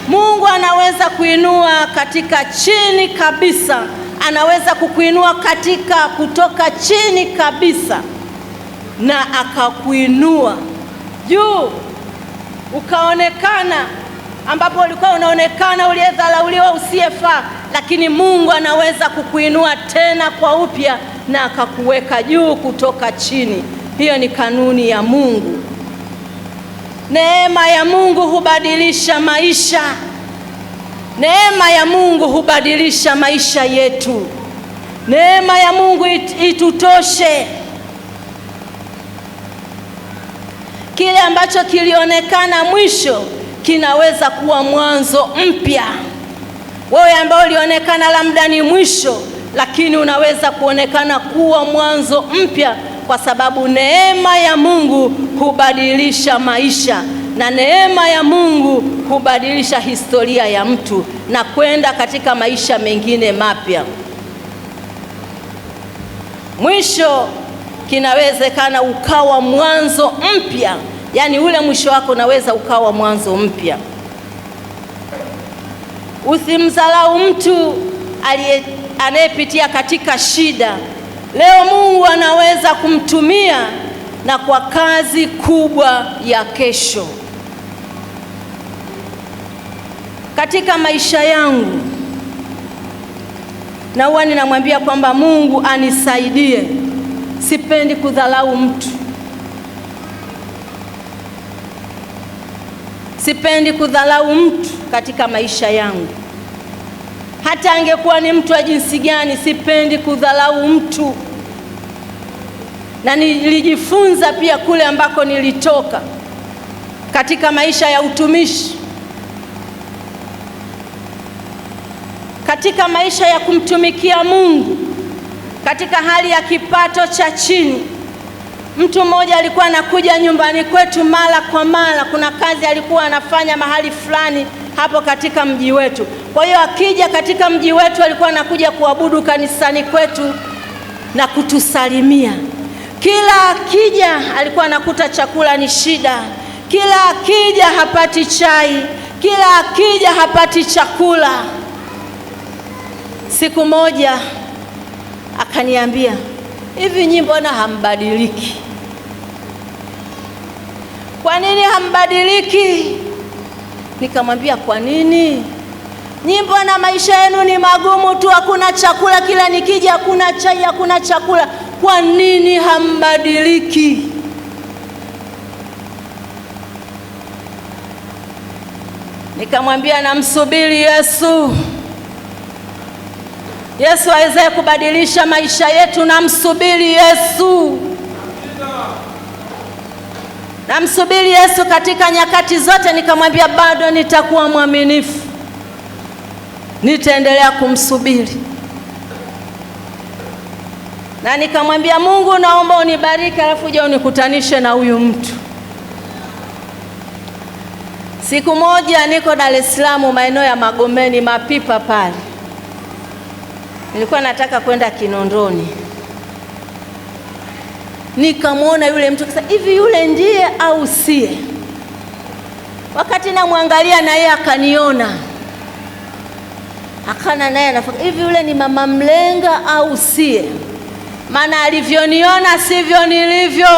Mungu anaweza kuinua katika chini kabisa. Anaweza kukuinua kutoka chini kabisa na akakuinua juu, ukaonekana ambapo ulikuwa unaonekana uliyedharauliwa, usiyefaa, lakini Mungu anaweza kukuinua tena kwa upya na akakuweka juu kutoka chini. Hiyo ni kanuni ya Mungu. Neema ya Mungu hubadilisha maisha. Neema ya Mungu hubadilisha maisha yetu. Neema ya Mungu itutoshe. Kile ambacho kilionekana mwisho kinaweza kuwa mwanzo mpya. Wewe ambao ulionekana labda ni mwisho, lakini unaweza kuonekana kuwa mwanzo mpya, kwa sababu neema ya Mungu hubadilisha maisha, na neema ya Mungu hubadilisha historia ya mtu na kwenda katika maisha mengine mapya. Mwisho kinawezekana ukawa mwanzo mpya, yani ule mwisho wako unaweza ukawa mwanzo mpya. Usimdharau mtu anayepitia katika shida. Leo Mungu anaweza kumtumia na kwa kazi kubwa ya kesho. Katika maisha yangu na huwa ninamwambia kwamba Mungu anisaidie, sipendi kudharau mtu. Sipendi kudharau mtu katika maisha yangu. Hata angekuwa ni mtu wa jinsi gani, sipendi kudharau mtu. Na nilijifunza pia kule ambako nilitoka katika maisha ya utumishi, katika maisha ya kumtumikia Mungu, katika hali ya kipato cha chini. Mtu mmoja alikuwa anakuja nyumbani kwetu mara kwa mara. Kuna kazi alikuwa anafanya mahali fulani hapo katika mji wetu. Kwa hiyo akija katika mji wetu alikuwa anakuja kuabudu kanisani kwetu na kutusalimia. Kila akija alikuwa anakuta chakula ni shida. Kila akija hapati chai. Kila akija hapati chakula. Siku moja akaniambia, hivi nyinyi mbona hambadiliki? Kwa nini hambadiliki? Nikamwambia, kwa nini? Nyinyi mbona maisha yenu ni magumu tu, hakuna chakula, kila nikija hakuna chai, hakuna chakula. Kwa nini hambadiliki? Nikamwambia, namsubiri Yesu. Yesu aweze kubadilisha maisha yetu. Namsubiri Yesu. Namsubiri Yesu katika nyakati zote. Nikamwambia, bado nitakuwa mwaminifu, nitaendelea kumsubiri. na nikamwambia Mungu, naomba unibariki alafu uje unikutanishe na huyu mtu. Siku moja niko Dar es Salaam, maeneo ya Magomeni, Mapipa pale. Nilikuwa nataka kwenda Kinondoni. Nikamwona yule mtu, kasa hivi yule ndiye au sie? Wakati namwangalia na yeye akaniona. Akana naye anafuka, hivi yule ni mama Mlenga au sie? Maana alivyoniona sivyo nilivyo.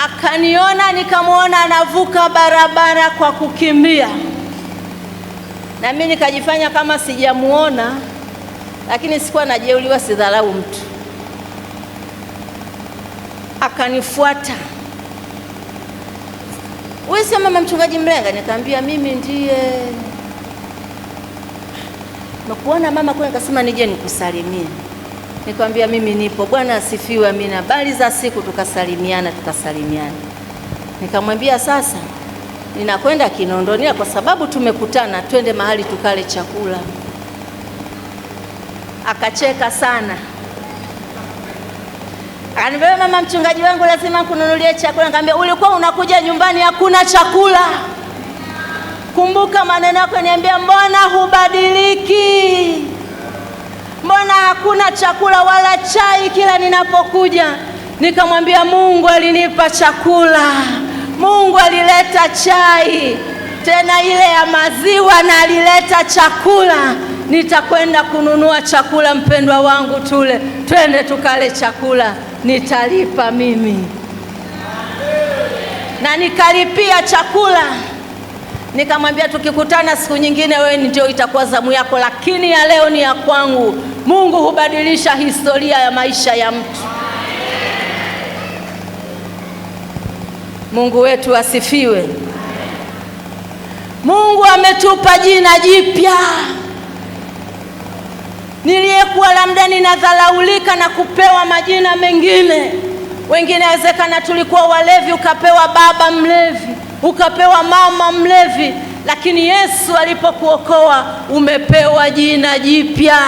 Akaniona, nikamwona anavuka barabara kwa kukimbia. Na mimi nikajifanya kama sijamuona, lakini sikuwa najeuliwa, sidharau mtu. Akanifuata. Wewe si mama mchungaji Mlenga? Nikamwambia mimi ndiye. Nakuona mama kwa, nikasema nije nikusalimie. Nikamwambia mimi nipo. Bwana asifiwe, amina. Habari za siku? Tukasalimiana. Nikamwambia sasa ninakwenda Kinondoni kwa sababu tumekutana, twende mahali tukale chakula. Akacheka sana. Akaniambia mama mchungaji wangu lazima kununulie chakula. Nikamwambia ulikuwa unakuja nyumbani hakuna chakula. Kumbuka maneno yako, niambia mbona hubadiliki? Mbona hakuna chakula wala chai kila ninapokuja? Nikamwambia Mungu alinipa chakula. Mungu alileta chai, tena ile ya maziwa, na alileta chakula. Nitakwenda kununua chakula mpendwa wangu, tule, twende tukale chakula, nitalipa mimi. Na nikalipia chakula. Nikamwambia tukikutana siku nyingine wewe ndio itakuwa zamu yako, lakini ya leo ni ya kwangu. Mungu hubadilisha historia ya maisha ya mtu. Mungu wetu asifiwe. Mungu ametupa jina jipya. Niliyekuwa labda ninadhalaulika na kupewa majina mengine. Wengine inawezekana tulikuwa walevi, ukapewa baba mlevi, ukapewa mama mlevi, lakini Yesu alipokuokoa umepewa jina jipya.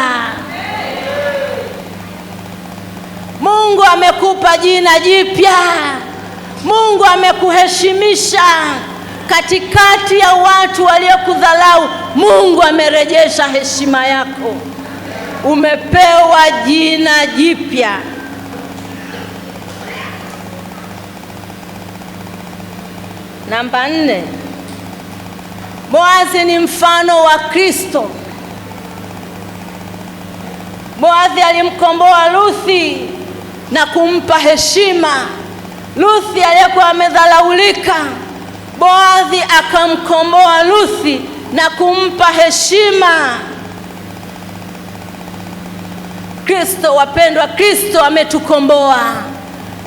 Mungu amekupa jina jipya. Mungu amekuheshimisha katikati ya watu waliokudhalau. Mungu amerejesha heshima yako. Umepewa jina jipya. Namba 4. Boazi ni mfano wa Kristo. Boazi alimkomboa Ruthi na kumpa heshima. Ruthi aliyekuwa amedhalaulika, Boazi akamkomboa Ruthi na kumpa heshima. Kristo, wapendwa, Kristo ametukomboa.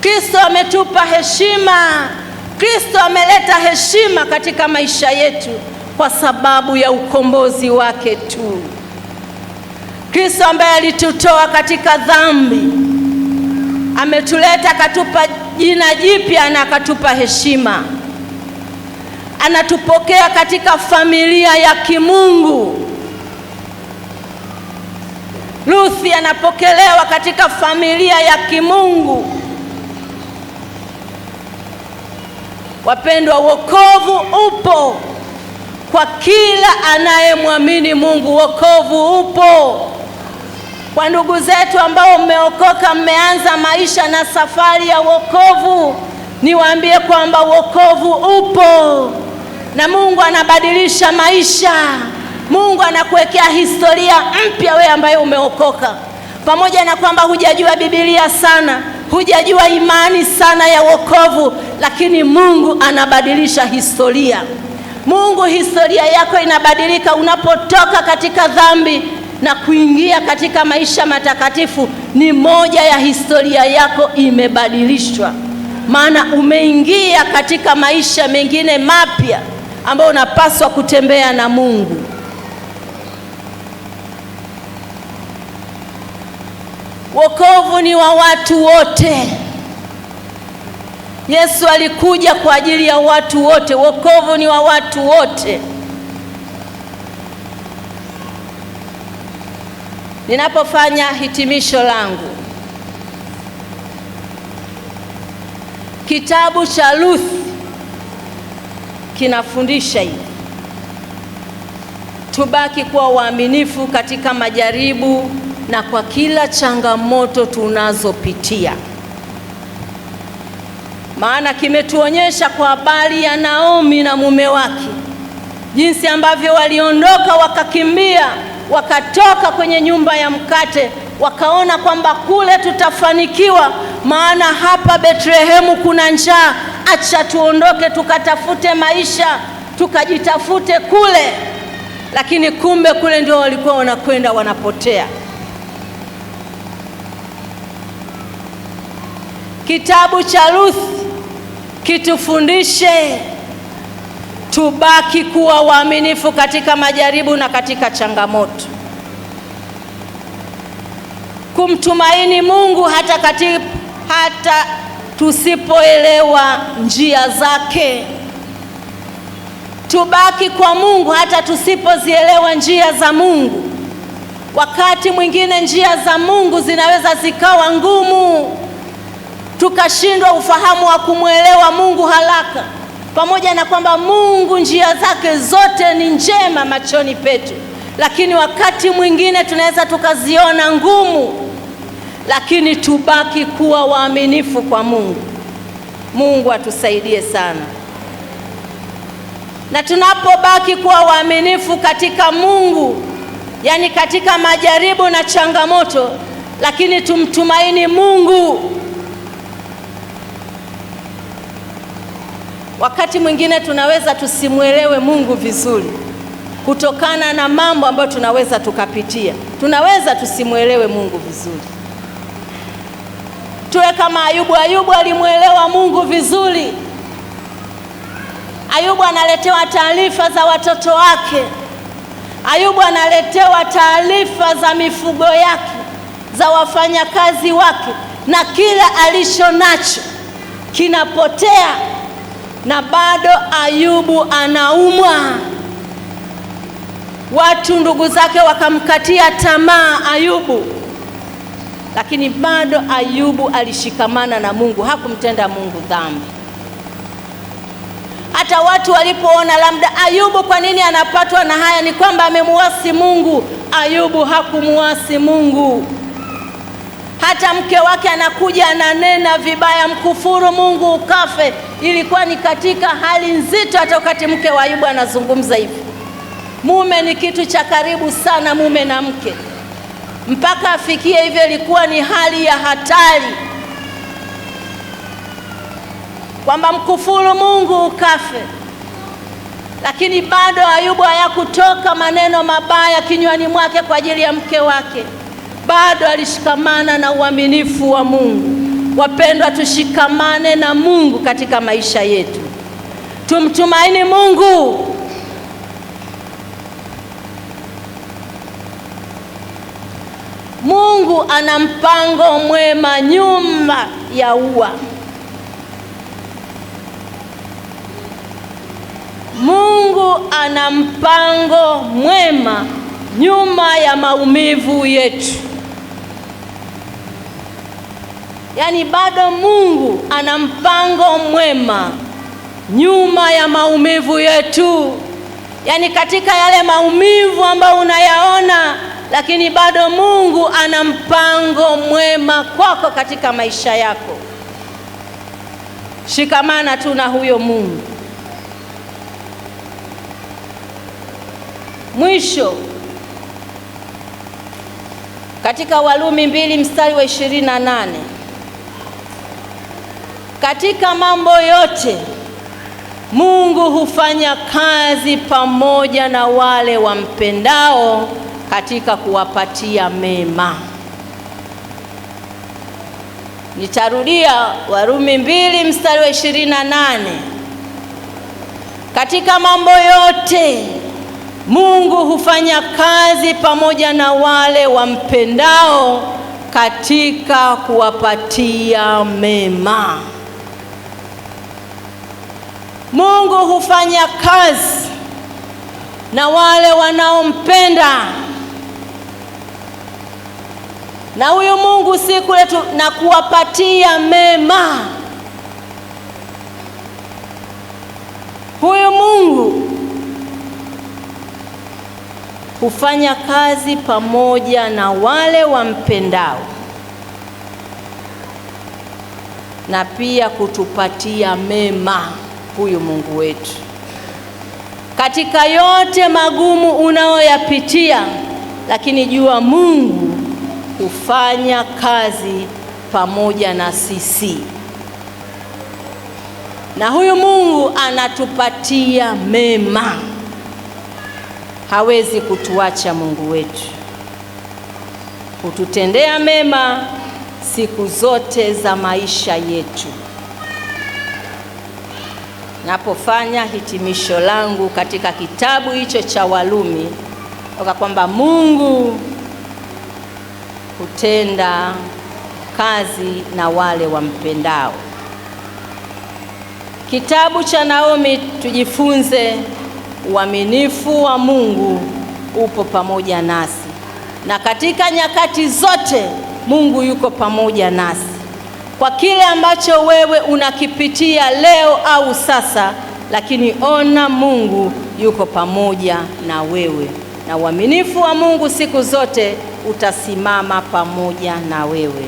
Kristo ametupa heshima. Kristo ameleta heshima katika maisha yetu kwa sababu ya ukombozi wake tu. Kristo ambaye alitutoa katika dhambi ametuleta, akatupa jina jipya na akatupa heshima. Anatupokea katika familia ya kimungu. Ruthi anapokelewa katika familia ya kimungu. Wapendwa, wokovu upo kwa kila anayemwamini Mungu. Wokovu upo kwa ndugu zetu ambao mmeokoka, mmeanza maisha na safari ya wokovu. Niwaambie kwamba wokovu upo na Mungu anabadilisha maisha. Mungu anakuwekea historia mpya wewe ambaye umeokoka. Pamoja na kwamba hujajua Biblia sana, hujajua imani sana ya wokovu, lakini Mungu anabadilisha historia. Mungu, historia yako inabadilika unapotoka katika dhambi na kuingia katika maisha matakatifu. Ni moja ya historia yako imebadilishwa, maana umeingia katika maisha mengine mapya ambayo unapaswa kutembea na Mungu. Wokovu ni wa watu wote. Yesu alikuja kwa ajili ya watu wote. Wokovu ni wa watu wote. ninapofanya hitimisho langu, kitabu cha Ruth kinafundisha hivi: tubaki kuwa waaminifu katika majaribu na kwa kila changamoto tunazopitia. Maana kimetuonyesha kwa habari ya Naomi na mume wake jinsi ambavyo waliondoka, wakakimbia, wakatoka kwenye nyumba ya mkate, wakaona kwamba kule tutafanikiwa, maana hapa Bethlehemu kuna njaa, acha tuondoke tukatafute maisha, tukajitafute kule. Lakini kumbe kule ndio walikuwa wanakwenda wanapotea. Kitabu cha Ruth kitufundishe tubaki kuwa waaminifu katika majaribu na katika changamoto, kumtumaini Mungu hata tusipoelewa njia zake. Tubaki kwa Mungu hata tusipozielewa njia za Mungu. Wakati mwingine njia za Mungu zinaweza zikawa ngumu, tukashindwa ufahamu wa kumwelewa Mungu haraka, pamoja na kwamba Mungu njia zake zote ni njema machoni petu, lakini wakati mwingine tunaweza tukaziona ngumu. Lakini tubaki kuwa waaminifu kwa Mungu. Mungu atusaidie sana. Na tunapobaki kuwa waaminifu katika Mungu, yani katika majaribu na changamoto, lakini tumtumaini Mungu. Wakati mwingine tunaweza tusimuelewe Mungu vizuri kutokana na mambo ambayo tunaweza tukapitia. Tunaweza tusimuelewe Mungu vizuri. Tuwe kama Ayubu. Ayubu alimuelewa Mungu vizuri. Ayubu analetewa taarifa za watoto wake. Ayubu analetewa taarifa za mifugo yake, za wafanyakazi wake, na kila alicho nacho kinapotea, na bado Ayubu anaumwa. Watu ndugu zake wakamkatia tamaa Ayubu, lakini bado Ayubu alishikamana na Mungu, hakumtenda Mungu dhambi. Hata watu walipoona labda Ayubu kwa nini anapatwa na haya, ni kwamba amemuasi Mungu. Ayubu hakumuasi Mungu. Hata mke wake anakuja ananena vibaya, mkufuru Mungu ukafe, ilikuwa ni katika hali nzito. Hata wakati mke wa Ayubu anazungumza hivi, mume ni kitu cha karibu sana, mume na mke, mpaka afikie hivyo, ilikuwa ni hali ya hatari, kwamba mkufuru Mungu ukafe. Lakini bado Ayubu hayakutoka maneno mabaya kinywani mwake kwa ajili ya mke wake. Bado alishikamana na uaminifu wa Mungu. Wapendwa, tushikamane na Mungu katika maisha yetu. Tumtumaini Mungu. Mungu ana mpango mwema nyuma ya ua. Mungu ana mpango mwema nyuma ya maumivu yetu. Yaani bado Mungu ana mpango mwema nyuma ya maumivu yetu. Yaani katika yale maumivu ambayo unayaona, lakini bado Mungu ana mpango mwema kwako katika maisha yako. Shikamana tu na huyo Mungu. Mwisho, katika Warumi 2 mstari wa 28, katika mambo yote Mungu hufanya kazi pamoja na wale wampendao katika kuwapatia mema. Nitarudia Warumi 2 mstari wa 28. Katika mambo yote Mungu hufanya kazi pamoja na wale wampendao katika kuwapatia mema. Mungu hufanya kazi na wale wanaompenda Na huyu Mungu si kule tu na kuwapatia mema. Huyu Mungu hufanya kazi pamoja na wale wampendao, na pia kutupatia mema. Huyu Mungu wetu, katika yote magumu unayoyapitia, lakini jua Mungu hufanya kazi pamoja na sisi, na huyu Mungu anatupatia mema. Hawezi kutuacha Mungu wetu, hututendea mema siku zote za maisha yetu. Napofanya hitimisho langu katika kitabu hicho cha Warumi, kwa kwamba Mungu hutenda kazi na wale wampendao. Kitabu cha Naomi, tujifunze uaminifu wa Mungu upo pamoja nasi, na katika nyakati zote Mungu yuko pamoja nasi. Kwa kile ambacho wewe unakipitia leo au sasa, lakini ona Mungu yuko pamoja na wewe, na uaminifu wa Mungu siku zote utasimama pamoja na wewe.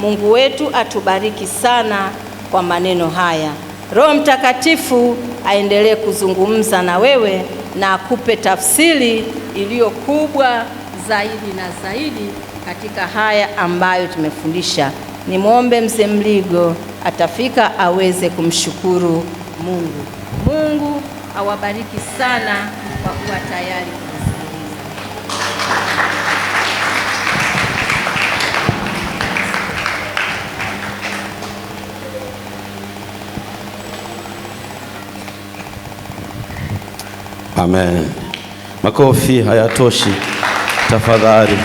Mungu wetu atubariki sana kwa maneno haya. Roho Mtakatifu aendelee kuzungumza na wewe na akupe tafsiri iliyo kubwa zaidi na zaidi katika haya ambayo tumefundisha. Nimwombe mzee Mligo atafika aweze kumshukuru Mungu. Mungu awabariki sana kwa kuwa tayari kusikiliza. Amen. Makofi hayatoshi. Tafadhali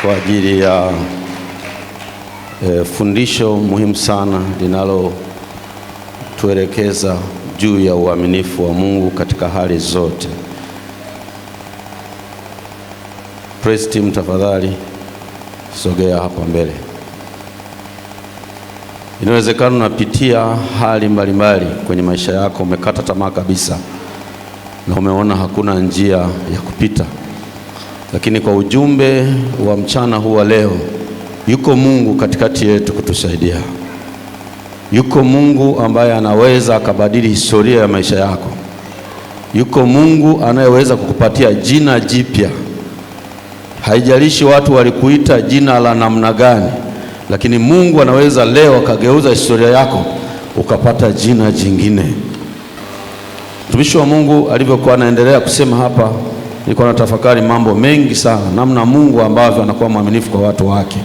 kwa ajili ya fundisho muhimu sana linalotuelekeza juu ya uaminifu wa Mungu katika hali zote. Praise team, tafadhali sogea hapa mbele. Inawezekana unapitia hali mbalimbali kwenye maisha yako, umekata tamaa kabisa na umeona hakuna njia ya kupita. Lakini kwa ujumbe wa mchana huu wa leo, yuko Mungu katikati yetu kutusaidia. Yuko Mungu ambaye anaweza akabadili historia ya maisha yako. Yuko Mungu anayeweza kukupatia jina jipya. Haijalishi watu walikuita jina la namna gani, lakini Mungu anaweza leo akageuza historia yako ukapata jina jingine. Mtumishi wa Mungu alivyokuwa anaendelea kusema hapa, nilikuwa natafakari mambo mengi sana, namna Mungu ambavyo anakuwa mwaminifu kwa watu wake.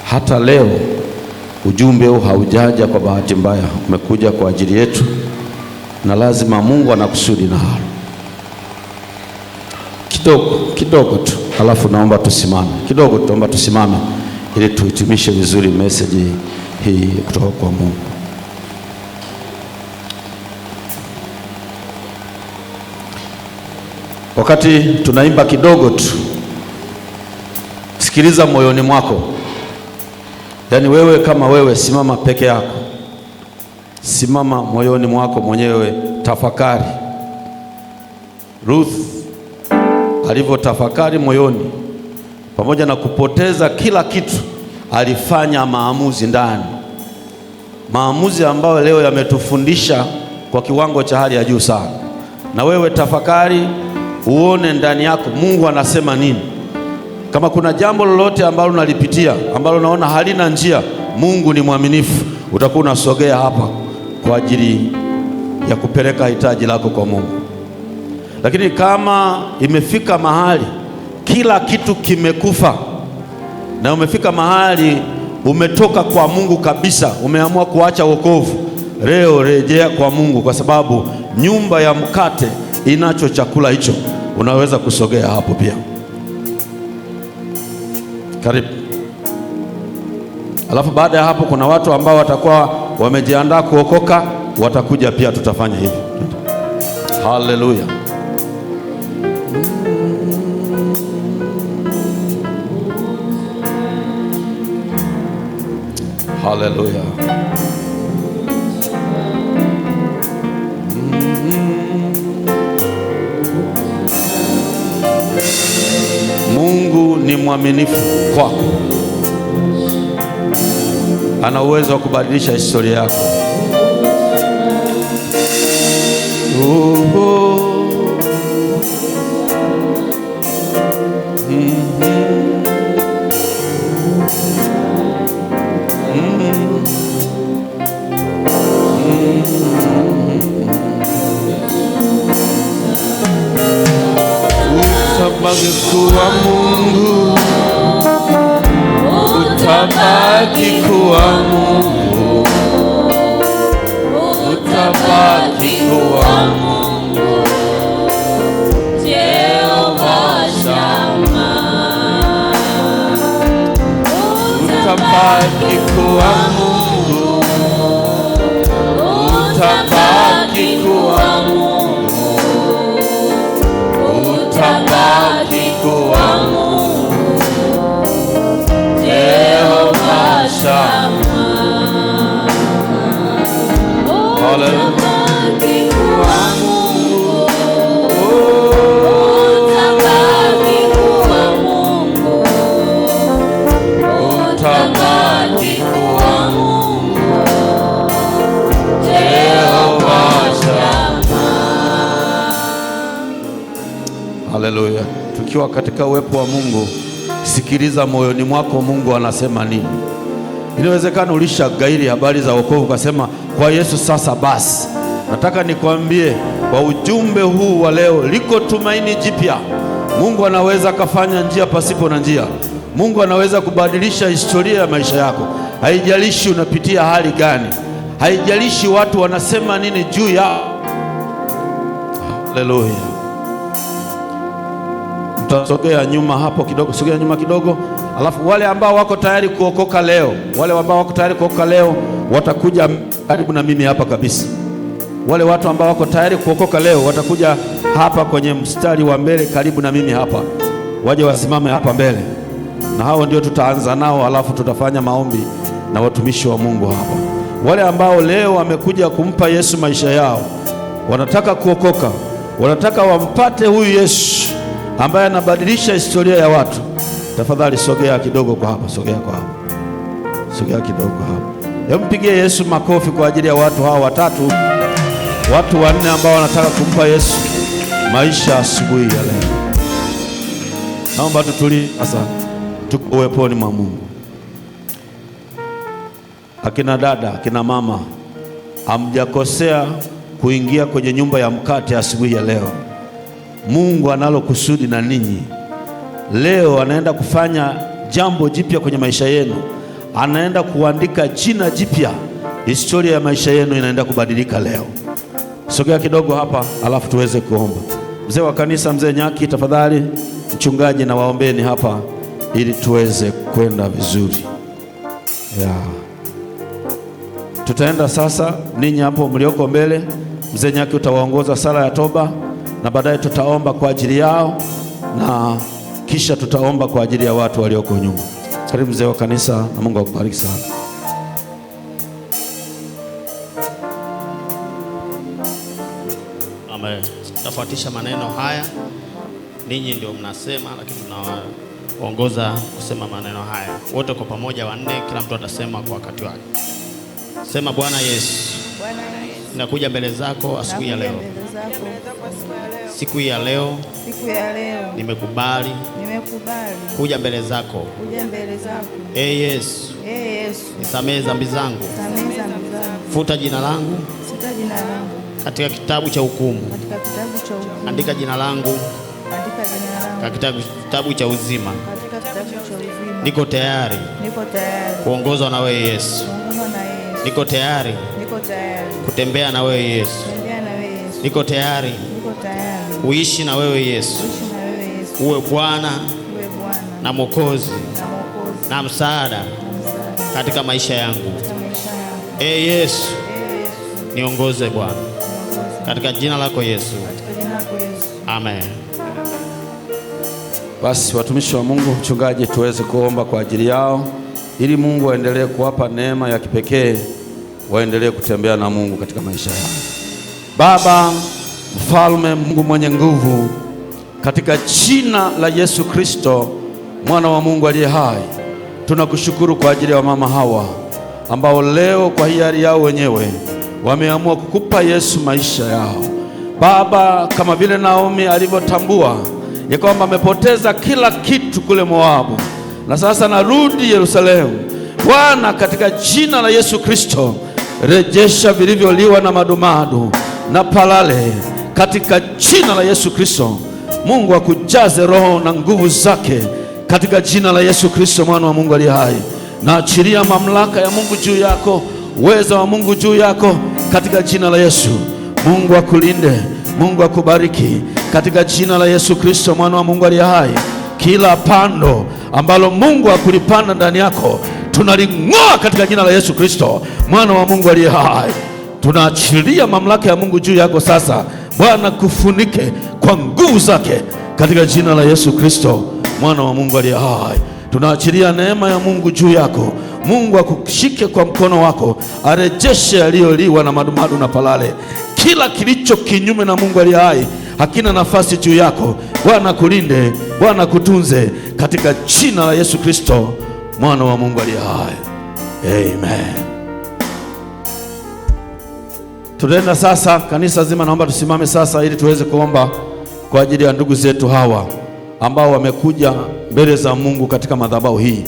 Hata leo ujumbe huu haujaja kwa bahati mbaya, umekuja kwa ajili yetu, na lazima Mungu anakusudi na hilo. Kidogo tu, alafu naomba tusimame. Kidogo tuomba tusimame ili tuhitimishe vizuri message hii kutoka kwa Mungu. Wakati tunaimba kidogo tu, sikiliza moyoni mwako. Yaani wewe kama wewe, simama peke yako, simama moyoni mwako mwenyewe, tafakari. Ruth alivyotafakari moyoni, pamoja na kupoteza kila kitu, alifanya maamuzi ndani, maamuzi ambayo leo yametufundisha kwa kiwango cha hali ya juu sana. Na wewe tafakari, uone ndani yako Mungu anasema nini. Kama kuna jambo lolote ambalo unalipitia ambalo unaona halina njia, Mungu ni mwaminifu, utakuwa unasogea hapa kwa ajili ya kupeleka hitaji lako kwa Mungu. Lakini kama imefika mahali kila kitu kimekufa na umefika mahali umetoka kwa Mungu kabisa, umeamua kuacha wokovu, leo rejea kwa Mungu, kwa sababu nyumba ya mkate inacho chakula hicho. Unaweza kusogea hapo pia. Karibu. Alafu baada ya hapo kuna watu ambao watakuwa wamejiandaa kuokoka, watakuja pia, tutafanya hivi. Haleluya. Haleluya. Mungu ni mwaminifu kwako. Ana uwezo wa kubadilisha historia yako. Utabaki kuwa Mungu, utabaki kuwa Mungu, utabaki kuwa Mungu, Jehova Shammah. Utabaki kuwa Mungu, utabaki kuwa Mungu, utabaki kuwa Mungu, Jehova Shammah. Utabaki kuwa Mungu, utabaki kuwa Mungu, utabaki kuwa Mungu, Jehova Shammah. Haleluya. Tukiwa katika uwepo wa Mungu, sikiliza moyoni mwako Mungu anasema nini. Inawezekana ulishagairi habari za wokovu ukasema kwa Yesu sasa basi. Nataka nikwambie kwa ujumbe huu wa leo, liko tumaini jipya. Mungu anaweza kufanya njia pasipo na njia. Mungu anaweza kubadilisha historia ya maisha yako. Haijalishi unapitia hali gani, haijalishi watu wanasema nini juu ya. Haleluya. Tutasogea nyuma hapo kidogo, sogea nyuma kidogo. Alafu wale ambao wako tayari kuokoka leo, wale ambao wako tayari kuokoka leo watakuja karibu na mimi hapa kabisa. Wale watu ambao wako tayari kuokoka leo watakuja hapa kwenye mstari wa mbele karibu na mimi hapa. Waje wasimame hapa mbele. Na hao ndio tutaanza nao, alafu tutafanya maombi na watumishi wa Mungu hapa. Wale ambao leo wamekuja kumpa Yesu maisha yao, wanataka kuokoka, wanataka wampate huyu Yesu ambaye anabadilisha historia ya watu. Tafadhali sogea kidogo kwa hapa, sogea kwa hapa, sogea kidogo hapa. Hebu mpigie Yesu makofi kwa ajili ya watu hawa watatu, watu wanne ambao wanataka kumpa Yesu maisha asubuhi ya leo. Naomba tutulie sasa, tuko uweponi mwa Mungu. Akina dada, akina mama, hamjakosea kuingia kwenye nyumba ya mkate asubuhi ya leo. Mungu analo kusudi na ninyi. Leo anaenda kufanya jambo jipya kwenye maisha yenu. Anaenda kuandika jina jipya. Historia ya maisha yenu inaenda kubadilika leo. Sogea kidogo hapa, alafu tuweze kuomba. Mzee wa kanisa, mzee Nyaki, tafadhali mchungaji na waombeni hapa ili tuweze kwenda vizuri. Tutaenda sasa, ninyi hapo mlioko mbele, mzee Nyaki utawaongoza sala ya toba, na baadaye tutaomba kwa ajili yao, na kisha tutaomba kwa ajili ya watu walioko nyuma. Karibu mzee wa kanisa, na Mungu akubariki sana. Amen. Tafuatisha maneno haya. Ninyi ndio mnasema, lakini tunawaongoza kusema maneno haya. Wote kwa pamoja wanne, kila mtu atasema kwa wakati wake. Sema: Bwana Yesu, ninakuja mbele zako asubuhi ya leo. Siku ya leo nimekubali kuja mbele zako. Yesu, nisamehe dhambi zangu. Futa jina langu katika kitabu cha hukumu. Andika jina langu katika kitabu cha uzima. Niko tayari kuongozwa na wewe Yesu. Niko tayari kutembea na wewe Yesu. Niko tayari kuishi na wewe Yesu. Uwe Bwana na Mwokozi na msaada katika maisha yangu. Yesu, niongoze Bwana, katika jina lako Yesu. Amen. Basi watumishi wa Mungu, mchungaji, tuweze kuomba kwa ajili yao ili Mungu aendelee kuwapa neema ya kipekee, waendelee kutembea na Mungu katika maisha yao. Baba Mfalme, Mungu mwenye nguvu, katika jina la Yesu Kristo, mwana wa Mungu aliye hai, tunakushukuru kwa ajili ya mama hawa ambao leo kwa hiari yao wenyewe wameamua kukupa Yesu maisha yao. Baba, kama vile Naomi alivyotambua ya kwamba amepoteza kila kitu kule Moabu na sasa narudi Yerusalemu, Bwana, katika jina la Yesu Kristo, rejesha vilivyoliwa na madumadu na palale katika jina la Yesu Kristo. Mungu akujaze roho na nguvu zake katika jina la Yesu Kristo, mwana wa Mungu aliye hai. Na achilia mamlaka ya Mungu juu yako, uweza wa Mungu juu yako katika jina la Yesu. Mungu akulinde, Mungu akubariki katika jina la Yesu Kristo, mwana wa Mungu aliye hai. Kila pando ambalo Mungu akulipanda ndani yako tunaling'oa katika jina la Yesu Kristo, mwana wa Mungu aliye hai. Tunaachilia mamlaka ya Mungu juu yako sasa. Bwana kufunike kwa nguvu zake katika jina la Yesu Kristo, mwana wa Mungu aliye hai. Tunaachilia neema ya Mungu juu yako. Mungu akushike kwa mkono wako, arejeshe yaliyoliwa na madumadu na palale. Kila kilicho kinyume na Mungu aliye hai hakina nafasi juu yako. Bwana kulinde, Bwana kutunze katika jina la Yesu Kristo, mwana wa Mungu aliye hai. Amen. Tutaenda sasa, kanisa zima naomba tusimame sasa ili tuweze kuomba kwa ajili ya ndugu zetu hawa ambao wamekuja mbele za Mungu katika madhabahu hii.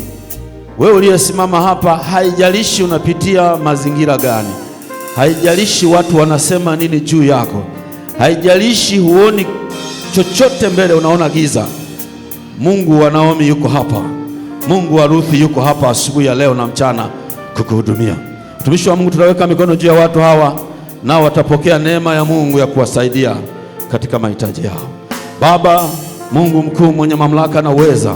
Wewe uliyesimama hapa, haijalishi unapitia mazingira gani, haijalishi watu wanasema nini juu yako, haijalishi huoni chochote mbele, unaona giza, Mungu wa Naomi yuko hapa, Mungu wa Ruthi yuko hapa asubuhi ya leo na mchana kukuhudumia. Mtumishi wa Mungu, tunaweka mikono juu ya watu hawa, nao watapokea neema ya Mungu ya kuwasaidia katika mahitaji yao. Baba Mungu mkuu mwenye mamlaka na uweza,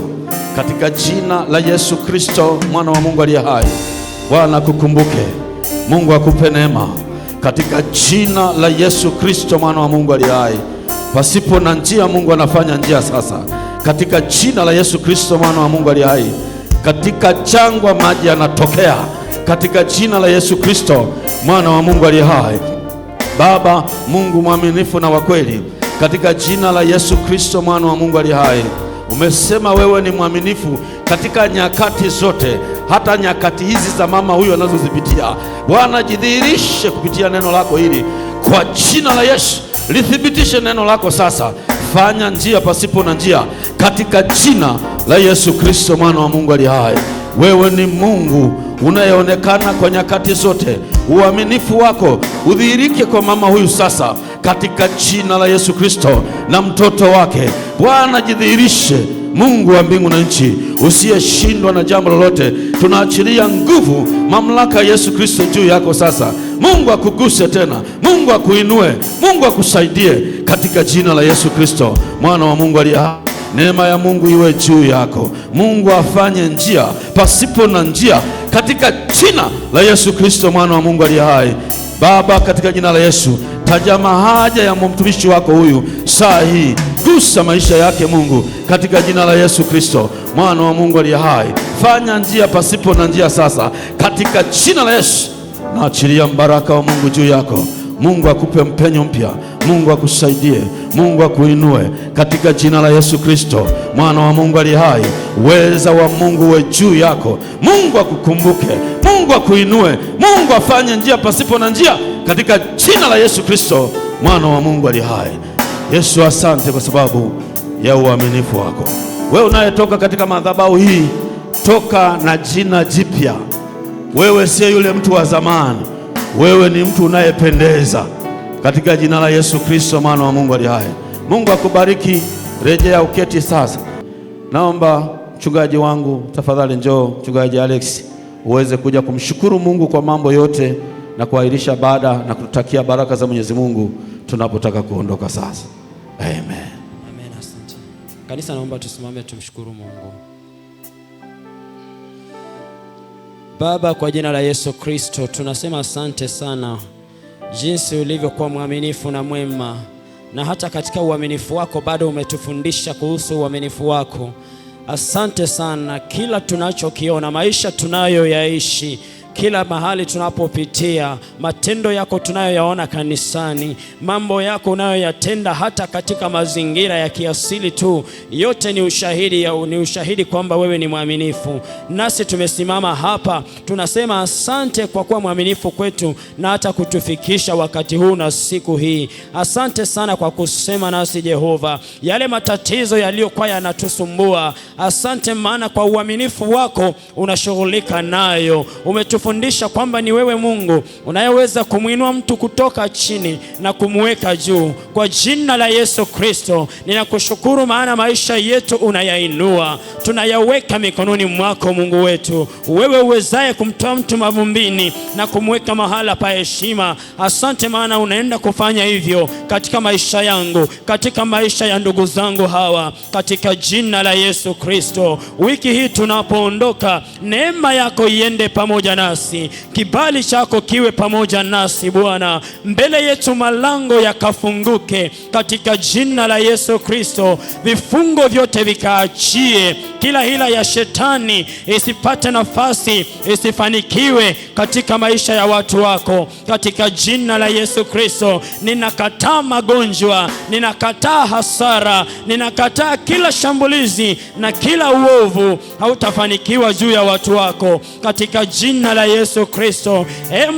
katika jina la Yesu Kristo, mwana wa Mungu aliye hai, Bwana kukumbuke, Mungu akupe neema katika jina la Yesu Kristo, mwana wa Mungu aliye hai. Pasipo na njia, Mungu anafanya njia sasa katika jina la Yesu Kristo, mwana wa Mungu aliye hai. Katika jangwa maji yanatokea katika jina la Yesu Kristo, mwana wa Mungu aliye hai. Baba Mungu mwaminifu na wa kweli, katika jina la Yesu Kristo, mwana wa Mungu aliye hai, umesema wewe ni mwaminifu katika nyakati zote, hata nyakati hizi za mama huyu anazozipitia. Bwana, jidhihirishe kupitia neno lako hili kwa jina la Yesu. Lithibitishe neno lako sasa, fanya njia pasipo na njia katika jina la Yesu Kristo, mwana wa Mungu aliye hai. Wewe ni Mungu unayeonekana kwa nyakati zote. Uaminifu wako udhihirike kwa mama huyu sasa katika jina la Yesu Kristo na mtoto wake. Bwana, jidhihirishe, Mungu wa mbingu na nchi, usiyeshindwa na jambo lolote. Tunaachilia nguvu, mamlaka ya Yesu Kristo juu yako sasa. Mungu akuguse tena, Mungu akuinue, Mungu akusaidie katika jina la Yesu Kristo, mwana wa Mungu aliye hai. Neema ya Mungu iwe juu yako. Mungu afanye njia pasipo na njia katika jina la Yesu Kristo, mwana wa Mungu aliye hai. Baba, katika jina la Yesu, tazama haja ya mtumishi wako huyu saa hii. Gusa maisha yake Mungu, katika jina la Yesu Kristo, mwana wa Mungu aliye hai. Fanya njia pasipo na njia sasa katika jina la Yesu. Naachilia mbaraka wa Mungu juu yako. Mungu akupe mpenyo mpya, Mungu akusaidie, Mungu akuinue katika jina la Yesu Kristo, mwana wa Mungu aliye hai. Uweza wa Mungu uwe juu yako. Mungu akukumbuke, Mungu akuinue, Mungu afanye njia pasipo na njia katika jina la Yesu Kristo, mwana wa Mungu aliye hai. Yesu, asante kwa sababu ya uaminifu wako. Wewe unayetoka katika madhabahu hii, toka na jina jipya. Wewe si yule mtu wa zamani, wewe ni mtu unayependeza katika jina la Yesu Kristo, mwana wa Mungu aliye hai. Mungu akubariki. Rejea uketi sasa. Naomba mchungaji wangu, tafadhali njoo mchungaji Alex, uweze kuja kumshukuru Mungu kwa mambo yote na kuahirisha baada na kututakia baraka za Mwenyezi Mungu tunapotaka kuondoka sasa. Amen. Amen, asante. Kanisa, naomba tusimame tumshukuru Mungu. Baba, kwa jina la Yesu Kristo tunasema asante sana jinsi ulivyokuwa mwaminifu na mwema, na hata katika uaminifu wako bado umetufundisha kuhusu uaminifu wako. Asante sana, kila tunachokiona, maisha tunayoyaishi, kila mahali tunapopitia, matendo yako tunayoyaona kanisani, mambo yako unayoyatenda hata katika mazingira ya kiasili tu, yote ni ushahidi kwamba wewe ni mwaminifu. Nasi tumesimama hapa tunasema asante kwa kuwa mwaminifu kwetu na hata kutufikisha wakati huu na siku hii. Asante sana kwa kusema nasi Jehova, yale matatizo yaliyokuwa yanatusumbua. Asante maana kwa uaminifu wako unashughulika nayo. Umetufundisha kwamba ni wewe Mungu unayeweza kumwinua mtu kutoka chini na kumweka juu. Kwa jina la Yesu Kristo ninakushukuru, maana maisha yetu unayainua, tunayaweka mikononi mwako Mungu wetu, wewe uwezaye kumtoa mtu mavumbini na kumweka mahala pa heshima. Asante maana unaenda kufanya hivyo katika maisha yangu, katika maisha ya ndugu zangu hawa, katika jina la Yesu Kristo. Wiki hii tunapoondoka, neema yako iende pamoja nasi, kibali chako kiwe pamoja nasi Bwana. Mbele yetu malango yakafunguke katika jina la Yesu Kristo. Vifungo vyote vikaachie, kila hila ya shetani isipate nafasi, isifanikiwe katika maisha ya watu wako katika jina la Yesu Kristo. Ninakataa magonjwa, ninakataa hasara, ninakataa kila shambulizi na kila uovu hautafanikiwa juu ya watu wako katika jina la Yesu Kristo.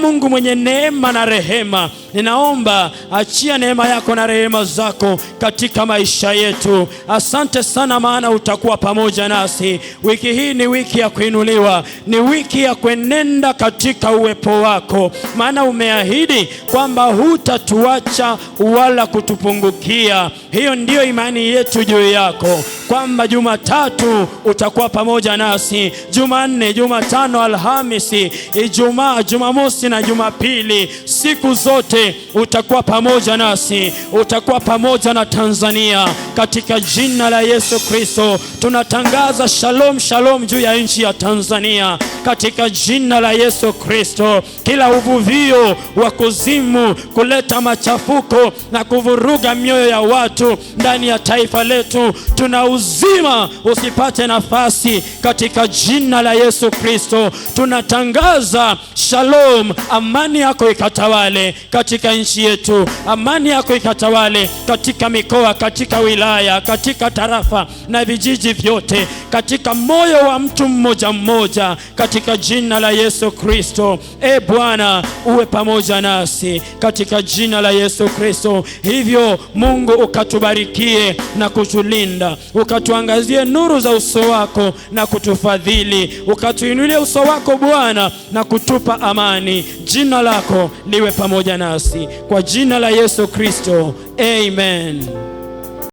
Mungu mwenye neema na rehema, ninaomba achia neema yako na rehema zako katika maisha yetu. Asante sana maana utakuwa pamoja nasi. Wiki hii ni wiki ya kuinuliwa, ni wiki ya kuenenda katika uwepo wako, maana umeahidi kwamba hutatuacha wala kutupungukia. Hiyo ndiyo imani yetu juu yako, kwamba Jumatatu utakuwa pamoja nasi, Jumanne, Jumatano, Alhamisi, Ijumaa, Jumamosi na Jumapili, siku zote utakuwa pamoja nasi, utakuwa pamoja na Tanzania katika jina la Yesu Kristo. Tunatangaza shalom shalom juu ya nchi ya Tanzania katika jina la Yesu Kristo. Kila uvuvio wa kuzimu kuleta machafuko na kuvuruga mioyo ya watu ndani ya taifa letu, tunauzima usipate nafasi katika jina la Yesu Kristo. Tunatangaza shalom, amani yako ikatawale katika nchi yetu, amani yako ikatawale katika mikoa, katika wilaya, katika tarafa na vijiji vyote, katika moyo wa mtu mmoja mmoja katika jina la Yesu Kristo. Bwana uwe pamoja nasi katika jina la Yesu Kristo. Hivyo Mungu ukatubarikie na kutulinda, ukatuangazie nuru za uso wako na kutufadhili, ukatuinulie uso wako Bwana na kutupa amani. Jina lako liwe pamoja nasi kwa jina la Yesu Kristo. Amen.